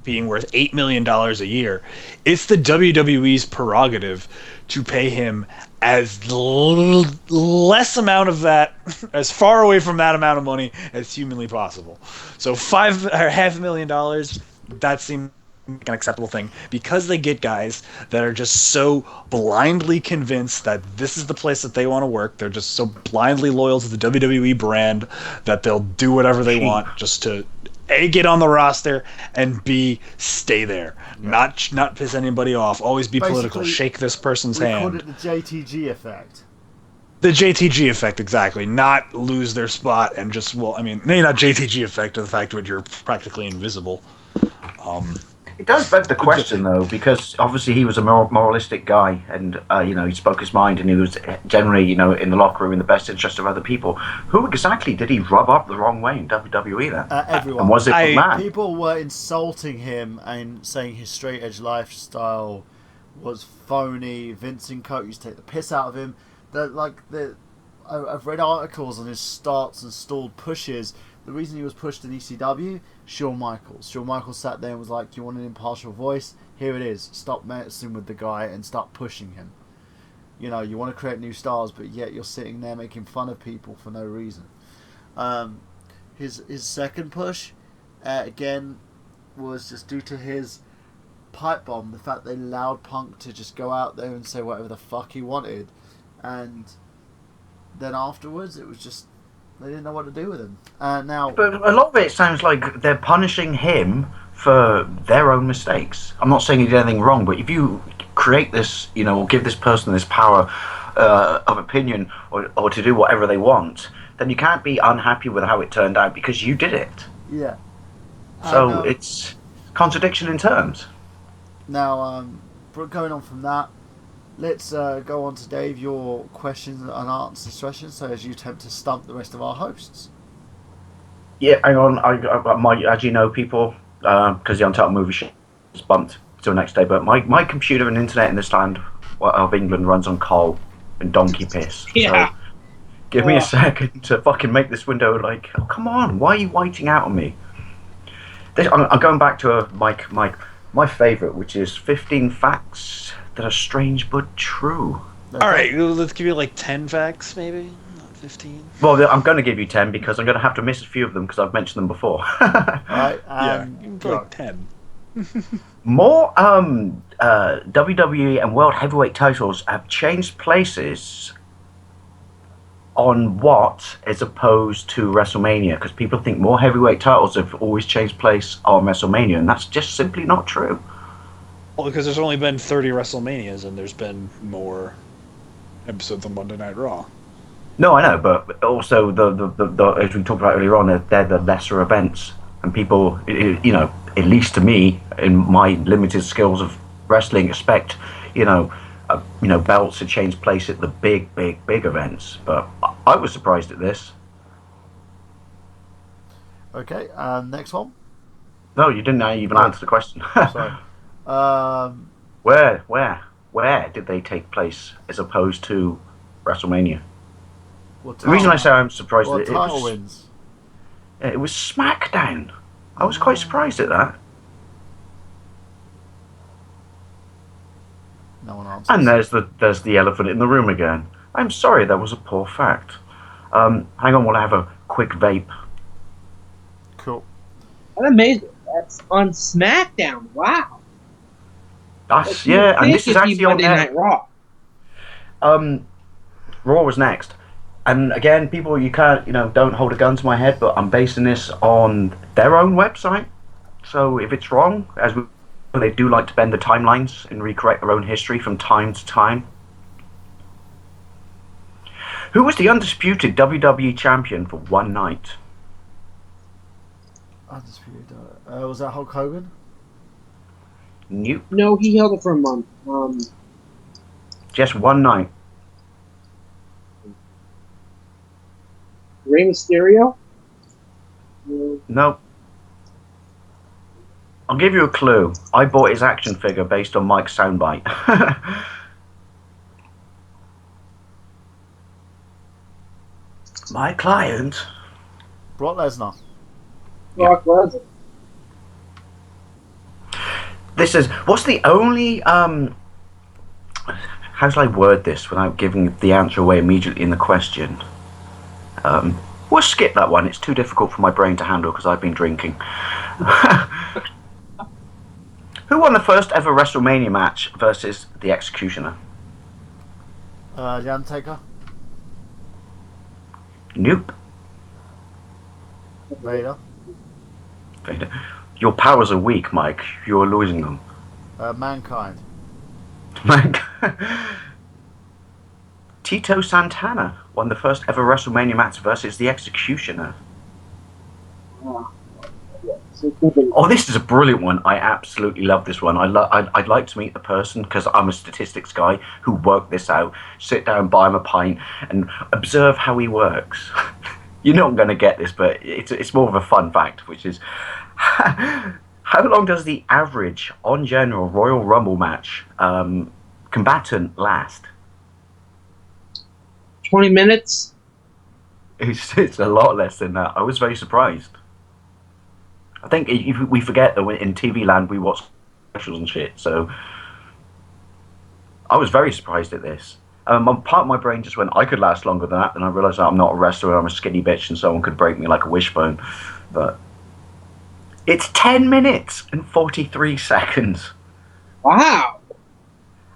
being worth $8 million a year, it's the WWE's prerogative to pay him as less amount of that, as far away from that amount of money as humanly possible. So $500,000, that seems like an acceptable thing, because they get guys that are just so blindly convinced that this is the place that they want to work. They're just so blindly loyal to the WWE brand that they'll do whatever they want just to A, get on the roster, and B, stay there. Not piss anybody off. Always be political. Shake this person's hand. We called it the JTG effect. The JTG effect, exactly. Not lose their spot and just, maybe not JTG effect of the fact that you're practically invisible. It does beg the question, though, because obviously he was a moralistic guy, and he spoke his mind, and he was generally, in the locker room in the best interest of other people. Who exactly did he rub up the wrong way in WWE then? Everyone. And was it McMahon? People were insulting him and saying his straight edge lifestyle was phony. Vincent Cote used to take the piss out of him. I've read articles on his starts and stalled pushes. The reason he was pushed in ECW, Shawn Michaels. Shawn Michaels sat there and was like, you want an impartial voice? Here it is. Stop messing with the guy and start pushing him. You want to create new stars, but yet you're sitting there making fun of people for no reason. His second push, again, was just due to his pipe bomb. The fact they allowed Punk to just go out there and say whatever the fuck he wanted. And then afterwards, it was just, they didn't know what to do with him. Now, but a lot of it sounds like they're punishing him for their own mistakes. I'm not saying he did anything wrong, but if you create this, or give this person this power of opinion or to do whatever they want, then you can't be unhappy with how it turned out because you did it. Yeah. So it's contradiction in terms. Now, going on from that, let's go on to Dave, your questions and answer session, so as you attempt to stump the rest of our hosts. Yeah, hang on. As you know, people, because the Untitled Movie Show is bumped till next day, but my computer and internet in this land of England runs on coal and donkey piss. Yeah. So Give me a second to fucking make this window like, oh, come on, why are you whiting out on me? I'm going back to my favourite, which is 15 facts that are strange but true. Okay. All right, let's give you like 10 facts, maybe? Not 15? Well, I'm going to give you 10 because I'm going to have to miss a few of them because I've mentioned them before. Right, yeah, like 10. More WWE and World Heavyweight titles have changed places on what as opposed to WrestleMania, because people think more heavyweight titles have always changed place on WrestleMania, and that's just simply not true. Well, because there's only been 30 WrestleManias and there's been more episodes of Monday Night Raw. No, I know, but also the as we talked about earlier on, they're the lesser events, and people, you know, at least to me, in my limited skills of wrestling, expect, belts to change place at the big events. But I was surprised at this. Okay, next one. No, you didn't even answer the question. Sorry. Where did they take place as opposed to WrestleMania? The reason I say I'm surprised it was SmackDown. I was quite surprised at that. No one answers. And there's the elephant in the room again. I'm sorry, that was a poor fact. Hang on while I have a quick vape. Cool. That's amazing. That's on SmackDown. Wow. And this is actually on Monday Night Raw. Raw was next. And again, people, you can't, don't hold a gun to my head, but I'm basing this on their own website. So if it's wrong, they do like to bend the timelines and recorrect their own history from time to time. Who was the undisputed WWE champion for one night? Undisputed. Was that Hulk Hogan? Nope. No, he held it for a month. Just one night. Rey Mysterio? No. I'll give you a clue. I bought his action figure based on Mike's soundbite. My client. Brock Lesnar. Brock Lesnar. This is... What's the only... How shall I word this without giving the answer away immediately in the question? We'll skip that one. It's too difficult for my brain to handle because I've been drinking. Who won the first ever WrestleMania match versus the Executioner? The Undertaker. Nope. Vader. Your powers are weak, Mike. You're losing them. Mankind. Tito Santana won the first ever WrestleMania match versus the Executioner. Oh, this is a brilliant one. I absolutely love this one. I'd like to meet the person, because I'm a statistics guy, who worked this out, sit down, buy him a pint, and observe how he works. You're not going to get this, but it's more of a fun fact, which is... How long does the average, on general, Royal Rumble match combatant last? 20 minutes? It's a lot less than that. I was very surprised. I think we forget that in TV land we watch specials and shit, so I was very surprised at this. Part of my brain just went, I could last longer than that, and I realised that I'm not a wrestler, I'm a skinny bitch, and someone could break me like a wishbone. But it's 10 minutes and 43 seconds. Wow.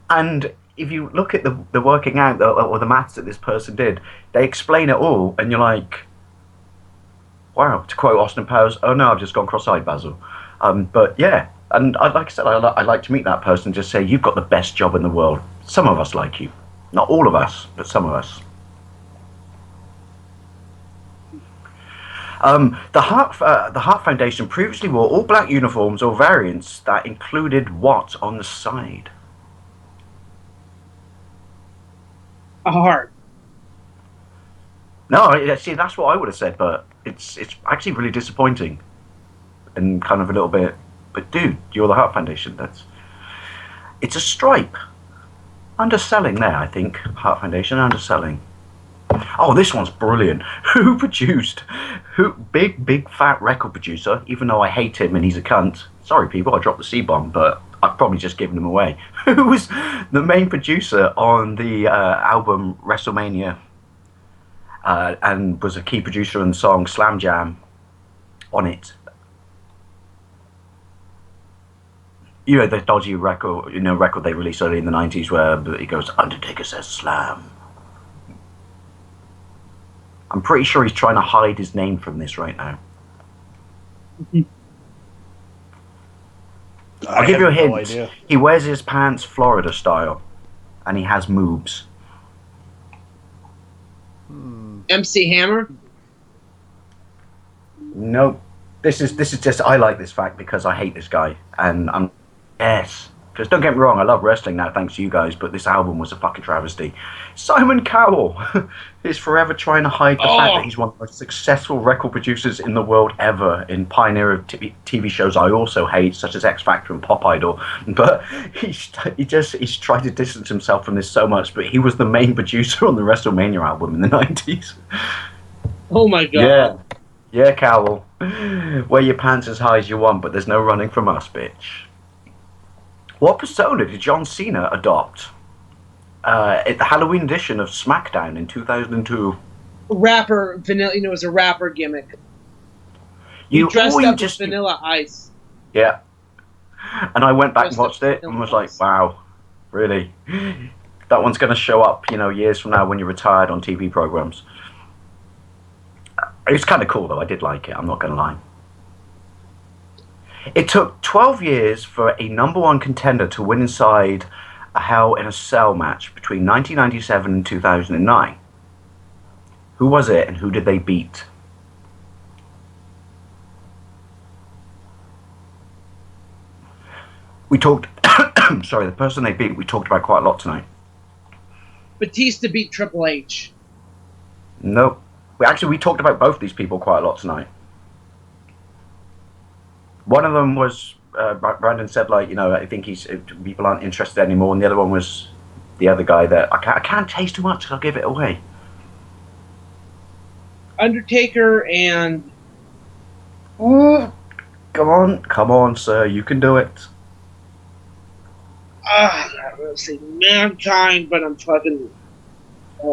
And if you look at the working out or the maths that this person did, they explain it all, and you're like, wow, to quote Austin Powers, oh no, I've just gone cross-eyed, Basil. But yeah, and like I said, I'd like to meet that person and just say, you've got the best job in the world. Some of us like you. Not all of us, but some of us. The Hart Foundation previously wore all black uniforms or variants that included what on the side? A heart. No, see, that's what I would have said, but it's actually really disappointing, and kind of a little bit. But dude, you're the Hart Foundation. It's a stripe. Underselling there, I think. Hart Foundation underselling. Oh, this one's brilliant. Big fat record producer, even though I hate him and he's a cunt. Sorry, people, I dropped the C-bomb, but I've probably just given him away. Who was the main producer on the album WrestleMania and was a key producer on the song Slam Jam on it. You know, the dodgy record, record they released early in the 90s where he goes, Undertaker says slam. I'm pretty sure he's trying to hide his name from this right now. I'll give you a hint. No idea. He wears his pants Florida style, and he has moobs. MC Hammer? Nope. This is just, I like this fact because I hate this guy, and yes. Because don't get me wrong, I love wrestling now, thanks to you guys, but this album was a fucking travesty. Simon Cowell is forever trying to hide the fact that he's one of the most successful record producers in the world ever, in pioneer of TV shows I also hate, such as X Factor and Pop Idol. But he's tried to distance himself from this so much, but he was the main producer on the WrestleMania album in the 90s. Oh my god. Yeah, Cowell. Wear your pants as high as you want, but there's no running from us, bitch. What persona did John Cena adopt at the Halloween edition of SmackDown in 2002? Rapper, vanilla. It was a rapper gimmick. He dressed up as Vanilla Ice. Yeah. And I went back and watched it and was like, wow, really? That one's going to show up, years from now when you're retired on TV programs. It was kind of cool, though. I did like it. I'm not going to lie. It took 12 years for a #1 contender to win inside a Hell in a Cell match between 1997 and 2009. Who was it and who did they beat? We talked... sorry, the person they beat we talked about quite a lot tonight. Batista beat Triple H. Nope. We talked about both these people quite a lot tonight. One of them was, Brandon said, I think people aren't interested anymore, and the other one was the other guy that I can't taste too much, I'll give it away. Undertaker and... Ooh, come on, sir, you can do it. I was going to say Mankind, but I'm fucking...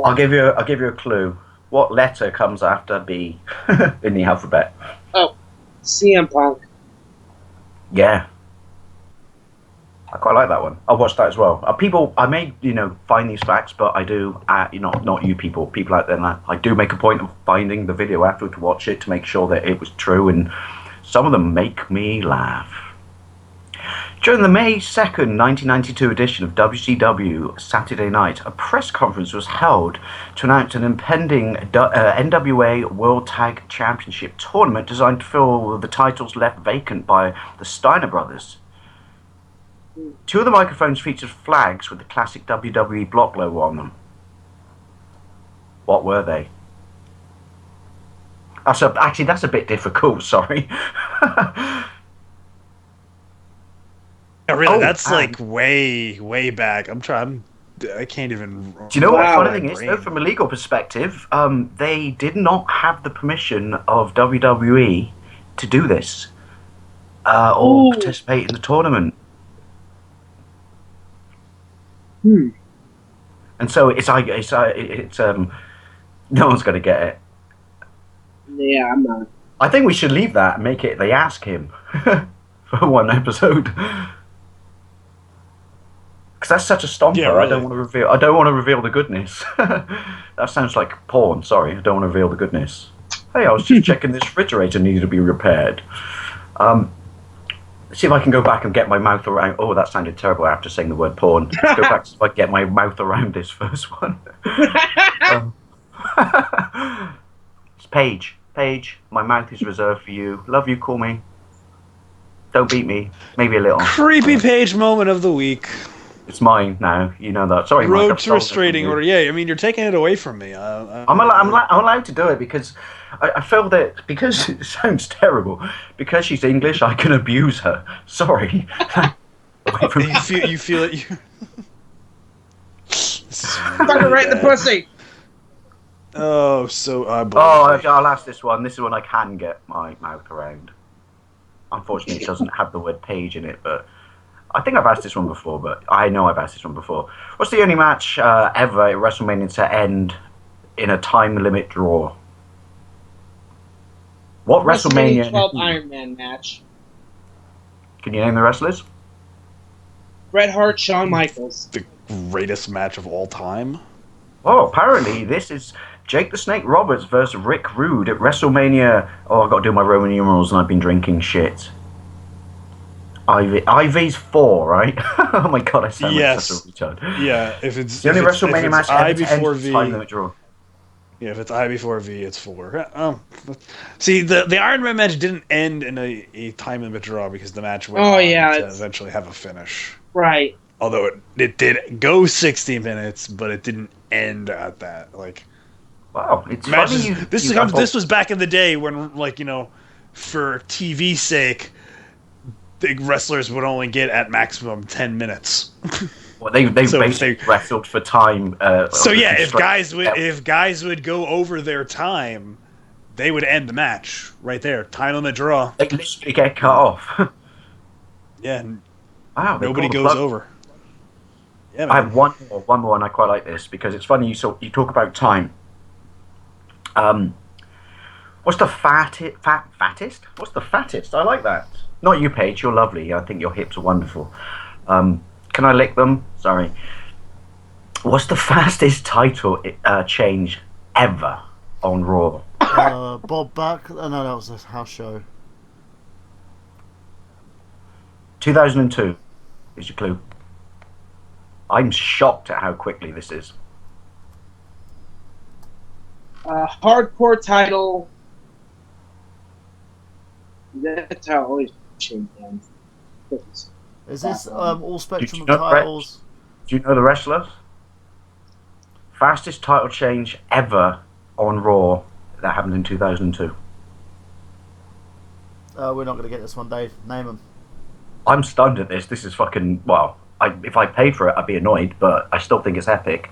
I'll give you a clue. What letter comes after B in the alphabet? Oh, CM Punk. Yeah. I quite like that one. I'll watch that as well. People, I may, find these facts, but I do, not you people out there, I do make a point of finding the video after to watch it to make sure that it was true, and some of them make me laugh. During the May 2nd, 1992 edition of WCW Saturday Night, a press conference was held to announce an impending NWA World Tag Championship tournament designed to fill the titles left vacant by the Steiner brothers. Two of the microphones featured flags with the classic WWE block logo on them. What were they? Actually, that's a bit difficult, sorry. Yeah, really, that's way back. I can't even... Do you know what the funny thing is, though, from a legal perspective, they did not have the permission of WWE to do this or participate in the tournament. And so it's no one's going to get it. Yeah, I'm not. I think we should leave that and make it they ask him for one episode. Because that's such a stomper. Yeah, really. I don't want to reveal the goodness. That sounds like porn. Sorry, I don't want to reveal the goodness. Hey, I was just checking this refrigerator needed to be repaired. Let's see if I can go back and get my mouth around. Oh, that sounded terrible after saying the word porn. Let's go back and see if I can get my mouth around this first one. It's Paige. Paige, my mouth is reserved for you. Love you, call me. Don't beat me. Maybe a little. Creepy Paige moment of the week. It's mine now. You know that. Sorry, Road to restraining order. Yeah, I mean, you're taking it away from me. I'm allowed to do it because I feel that because it sounds terrible. Because she's English, I can abuse her. Sorry. You feel it. Fuck her right in the pussy. Oh, so I Oh, believe. I'll ask this one. This is one I can get my mouth around. Unfortunately, it doesn't have the word page in it, but I think I've asked this one before, but I know I've asked this one before. What's the only match ever at WrestleMania to end in a time limit draw? What WrestleMania WrestleMania? 12 Iron Man match. Can you name the wrestlers? Bret Hart, Shawn Michaels. The greatest match of all time. Oh, apparently this is Jake the Snake Roberts versus Rick Rude at WrestleMania. Oh, I've got to do my Roman numerals and I've been drinking shit. IV's 4, right? Oh my god, I sound like such a retard. Yeah, if it's The only if it's, WrestleMania if it's match I ever to before end V. time limit draw. Yeah, if it's I before V, it's 4. See, the Iron Man match didn't end in a time limit draw because the match went on to eventually have a finish. Right. Although it did go 60 minutes, but it didn't end at that. Like, wow, it's matches, funny. This was back in the day when, like, for TV's sake, the wrestlers would only get at maximum 10 minutes. Well, they basically wrestled for time. So yeah, if guys would go over their time, they would end the match right there. Time limit draw. They literally get cut off. Yeah. Wow. Nobody goes over. Yeah, man. I have one more, and I quite like this because it's funny. You talk about time. What's the fattest? What's the fattest? I like that. Not you, Paige. You're lovely. I think your hips are wonderful. Can I lick them? Sorry. What's the fastest title change ever on Raw? Bob Buck. Oh, no, that was a house show. 2002 is your clue. I'm shocked at how quickly this is. Hardcore title. That's how I always change hands. Is this all Spectrum know titles? Do you know the wrestlers? Fastest title change ever on Raw that happened in 2002. We're not going to get this one, Dave. Name them. I'm stunned at this. This is fucking... Well, if I paid for it, I'd be annoyed, but I still think it's epic.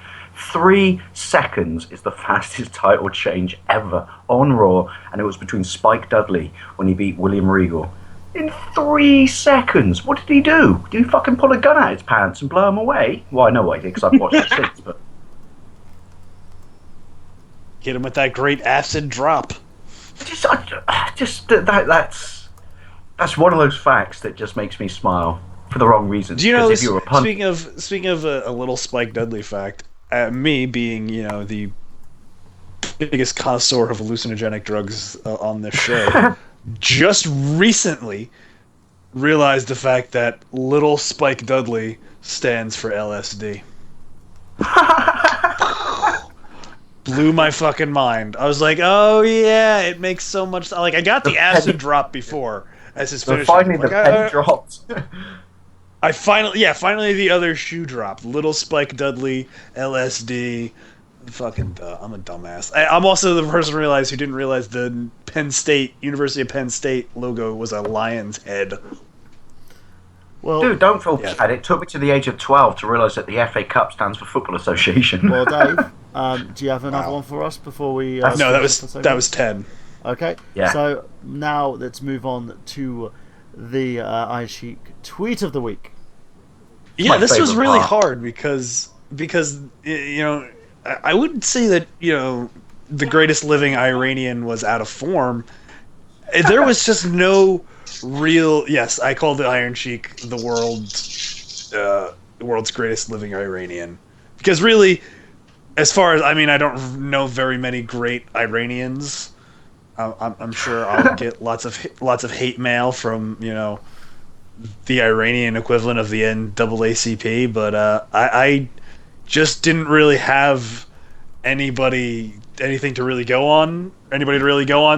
3 seconds is the fastest title change ever on Raw, and it was between Spike Dudley when he beat William Regal. In 3 seconds! What did he do? Did he fucking pull a gun out of his pants and blow him away? Well, I know what he did, because I've watched it since, but... Hit him with that great acid drop. That's one of those facts that just makes me smile for the wrong reasons. Do you know? If you were a speaking of a little Spike Dudley fact, me being the biggest connoisseur of hallucinogenic drugs on this show, just recently realized the fact that little Spike Dudley stands for LSD. Blew my fucking mind. I was like, oh yeah, it makes so much. Like, I got the acid drop before as his finish. So finally, the pen dropped. Finally the other shoe dropped. Little Spike Dudley, LSD. Fucking I'm a dumbass. I'm also the person who didn't realize the University of Penn State logo was a lion's head. Well, dude, don't feel bad. It took me to the age of 12 to realise that the FA Cup stands for Football Association. Well, Dave, do you have another one for us before we... no, that was 10. Okay, yeah. So now let's move on to the Iron Sheik tweet of the week. Yeah, this was really hard because I wouldn't say that the greatest living Iranian was out of form. There was just no real. Yes, I called the Iron Sheik the world's greatest living Iranian because really, as far as I don't know very many great Iranians. I'm sure I'll get lots of hate mail from the Iranian equivalent of the NAACP, but I just didn't really have anybody to really go on,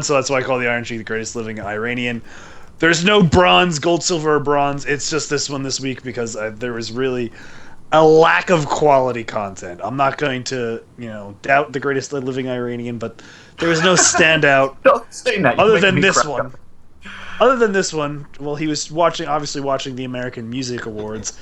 so that's why I call the Iron Sheik the greatest living Iranian. There's no bronze, gold, silver, or bronze. It's just this one this week because there was really a lack of quality content. I'm not going to doubt the greatest living Iranian, but there was no standout other than this one. Other than this one, well, he was obviously watching the American Music Awards.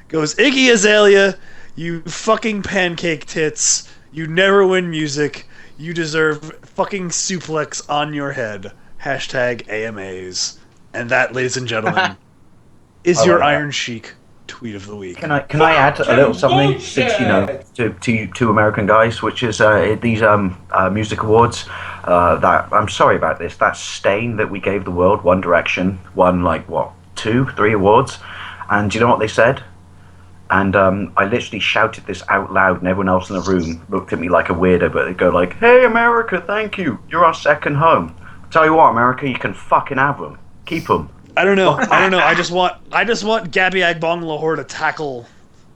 Goes, Iggy Azalea, you fucking pancake tits. You never win music. You deserve fucking suplex on your head. Hashtag AMAs. And that, ladies and gentlemen, is your Iron Sheik tweet of the week. Can I add a little something, since, to American guys, which is these music awards. That I'm sorry about this. That stain that we gave the world, One Direction, won 2, 3 awards, and do you know what they said? And I literally shouted this out loud, and everyone else in the room looked at me like a weirdo. But they go like, "Hey, America, thank you. You're our second home. Tell you what, America, you can fucking have them. Keep them." I don't know. I just want Gabby Agbonlahor to tackle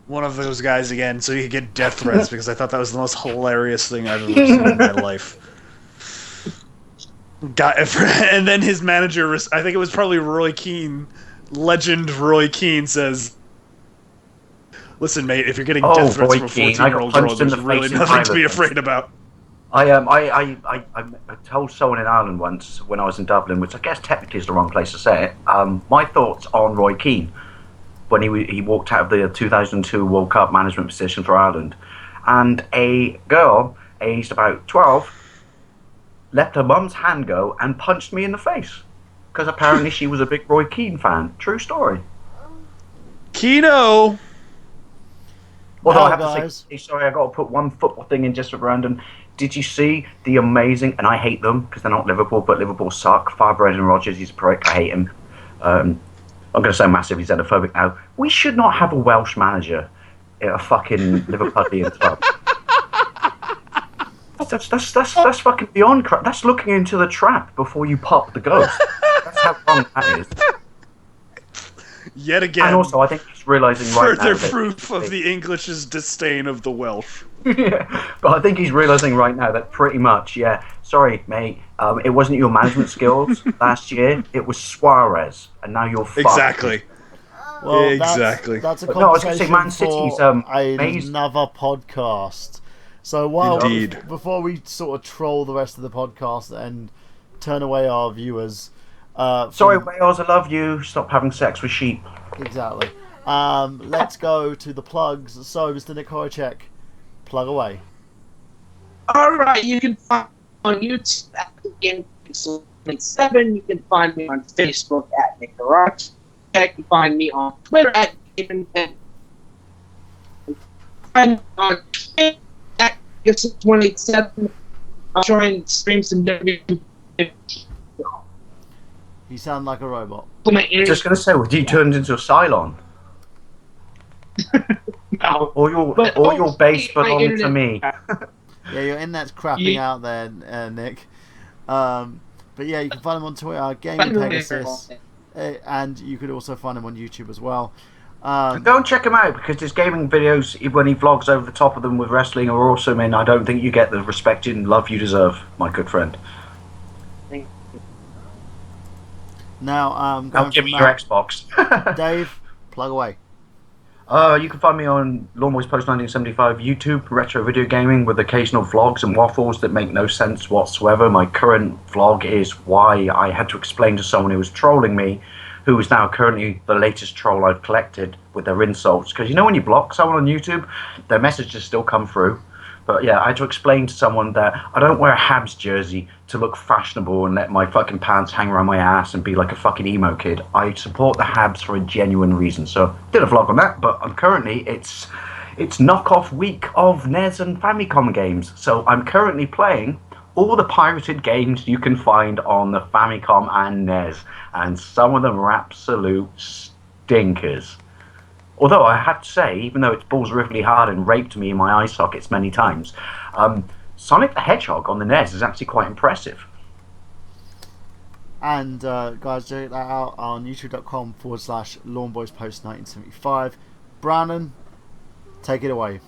one of those guys again, so he could get death threats, because I thought that was the most hilarious thing I've ever seen in my life. And then his manager, I think it was probably Roy Keane, legend Roy Keane, says, "Listen, mate, if you're getting death threats from a 14-year-old girl, there's really nothing to be afraid about." I told someone in Ireland once when I was in Dublin, which I guess technically is the wrong place to say it, my thoughts on Roy Keane when he walked out of the 2002 World Cup management position for Ireland. And a girl, aged about 12, let her mum's hand go and punched me in the face. Because apparently she was a big Roy Keane fan. True story. Keno! Although I have to say, sorry, I got to put one football thing in just for Brandon. Did you see the amazing, and I hate them because they're not Liverpool, but Liverpool suck. Brendan Rodgers, he's a prick. I hate him. I'm going to say massively xenophobic now. We should not have a Welsh manager at a fucking Liverpudlian club. That's fucking beyond crap. That's looking into the trap before you pop the ghost. That's how wrong that is. Yet again. And also, I think he's realising right now. Further proof of the English's disdain of the Welsh. Yeah, but I think he's realising right now that pretty much, sorry, mate, it wasn't your management skills last year, it was Suarez, and now you're fucked. Exactly. Well, exactly. That's a conversation Man City's, for another podcast. So before we sort of troll the rest of the podcast and turn away our viewers... sorry, Wales, I love you. Stop having sex with sheep. Exactly. Let's go to the plugs. So, Mr. Nick Horacek, plug away. Alright, you can find me on YouTube at Game7. You can find me on Facebook at Nick Horacek. You can find me on Twitter at Game10. And on Twitch at Game187. I'll try and stream some WWE. You sound like a robot. Just going to say, well, you turned into a Cylon. No. Or your base belong to me. Yeah, your internet's crapping out there, Nick. But yeah, you can find him on Twitter, Gaming Pegasus, and you could also find him on YouTube as well. Go and check him out, because his gaming videos, when he vlogs over the top of them with wrestling, are awesome, and I don't think you get the respect and love you deserve, my good friend. Now, I'll give you your Xbox. Dave, plug away. You can find me on Lawnboys Post 1975 YouTube, retro video gaming with occasional vlogs and waffles that make no sense whatsoever. My current vlog is why I had to explain to someone who was trolling me, who is now currently the latest troll I've collected with their insults. Because when you block someone on YouTube, their messages still come through. But yeah, I had to explain to someone that I don't wear a Habs jersey to look fashionable and let my fucking pants hang around my ass and be like a fucking emo kid. I support the Habs for a genuine reason. So did a vlog on that, but I'm currently it's knockoff week of NES and Famicom games. So I'm currently playing all the pirated games you can find on the Famicom and NES, and some of them are absolute stinkers. Although I have to say, even though it's balls rippingly hard and raped me in my eye sockets many times, Sonic the Hedgehog on the NES is actually quite impressive. And guys, check that out on youtube.com/LawnBoysPost1975. Brandon, take it away.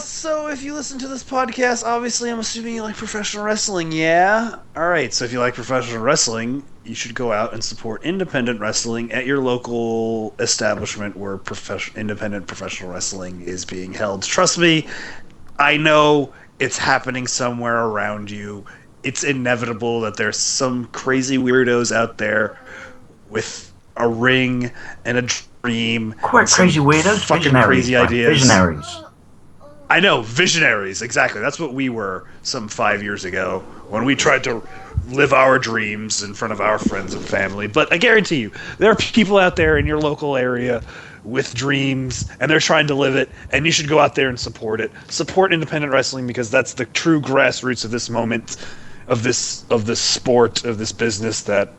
So if you listen to this podcast, obviously I'm assuming you like professional wrestling, yeah? Alright, so if you like professional wrestling, you should go out and support independent wrestling at your local establishment where independent professional wrestling is being held. Trust me, I know it's happening somewhere around you. It's inevitable that there's some crazy weirdos out there with a ring and a dream. Quite crazy weirdos. Fucking crazy ideas. Visionaries. I know, visionaries, exactly. That's what we were some 5 years ago when we tried to live our dreams in front of our friends and family. But I guarantee you, there are people out there in your local area with dreams, and they're trying to live it, and you should go out there and support it. Support independent wrestling, because that's the true grassroots of this moment, of this sport, of this business that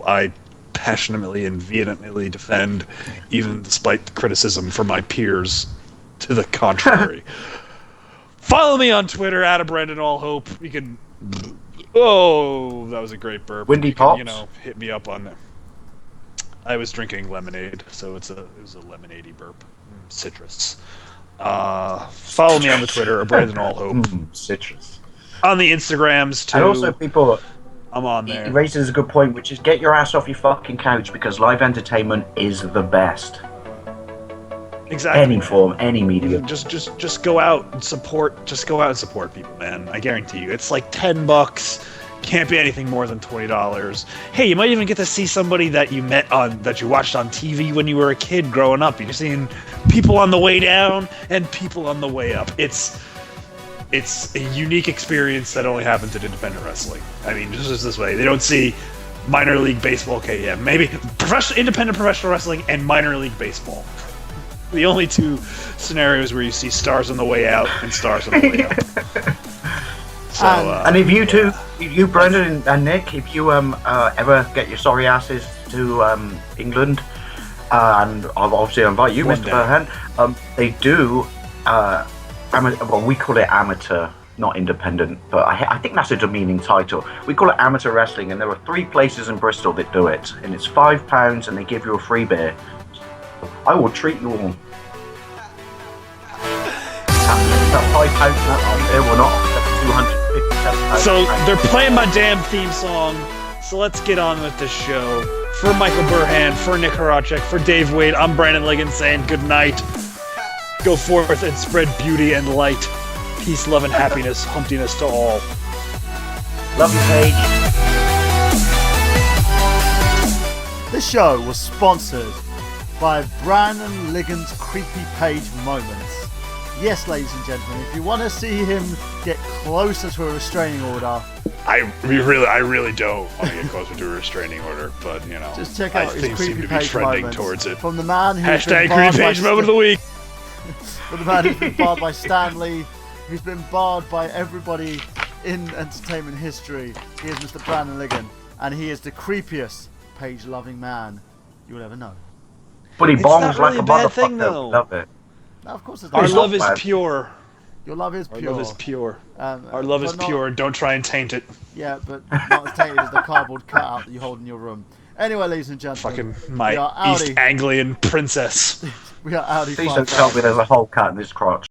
I passionately and vehemently defend, even despite the criticism from my peers to the contrary. Follow me on Twitter at Brandon All Hope. You can. Oh, that was a great burp. Windy Pops. Hit me up on there. I was drinking lemonade, so it was a lemonade-y burp. Citrus. Follow me on the Twitter, Brandon All Hope. Citrus. On the Instagrams too. And also, people. I'm on there. He raises a good point, which is get your ass off your fucking couch, because live entertainment is the best. Exactly. Any form, any medium. Just go out and support. Just go out and support people, man. I guarantee you, it's like $10. Can't be anything more than $20. Hey, you might even get to see somebody that you watched on TV when you were a kid growing up. You're seeing people on the way down and people on the way up. It's a unique experience that only happens in independent wrestling. I mean, just this way, they don't see minor league baseball. Okay, yeah, maybe independent professional wrestling and minor league baseball. The only two scenarios where you see stars on the way out and stars on the way up. So, and if you Brendan and Nick, if you ever get your sorry asses to England, and I'll obviously invite you, Mr. Burhan, they do, we call it amateur, not independent, but I think that's a demeaning title. We call it amateur wrestling, and there are 3 places in Bristol that do it, and it's £5, and they give you a free beer. I will treat you all. That £5 it will not offset 257. So they're playing my damn theme song. So let's get on with the show. For Michael Burhan, for Nick Horacek, for Dave Wade, I'm Brandon Liggian saying good night. Go forth and spread beauty and light. Peace, love, and happiness, humptiness to all. Love you, Paige. This show was sponsored by Brandon Liggian's Creepy Page Moments. Yes, ladies and gentlemen, if you want to see him get closer to a restraining order, I really don't want to get closer to a restraining order, but just check out his things Creepy seem to be Page trending moments towards it. From the man who's Hashtag Creepy Page Moment of the Week. From the man who's been barred by Stanley, who's been barred by everybody in entertainment history. He is Mr. Brandon Liggian, and he is the creepiest page-loving man you will ever know. But he bombs really like a bad thing, motherfucker. though. Love it. Now, of course, Our love is pure. Your love is pure. Our love is pure. Our love is pure. Don't try and taint it. Yeah, but not as tainted as the cardboard cutout that you hold in your room. Anyway, ladies and gentlemen, Fucking my East Anglian princess. We are Audi. Please don't tell me there's a hole cut in this crotch.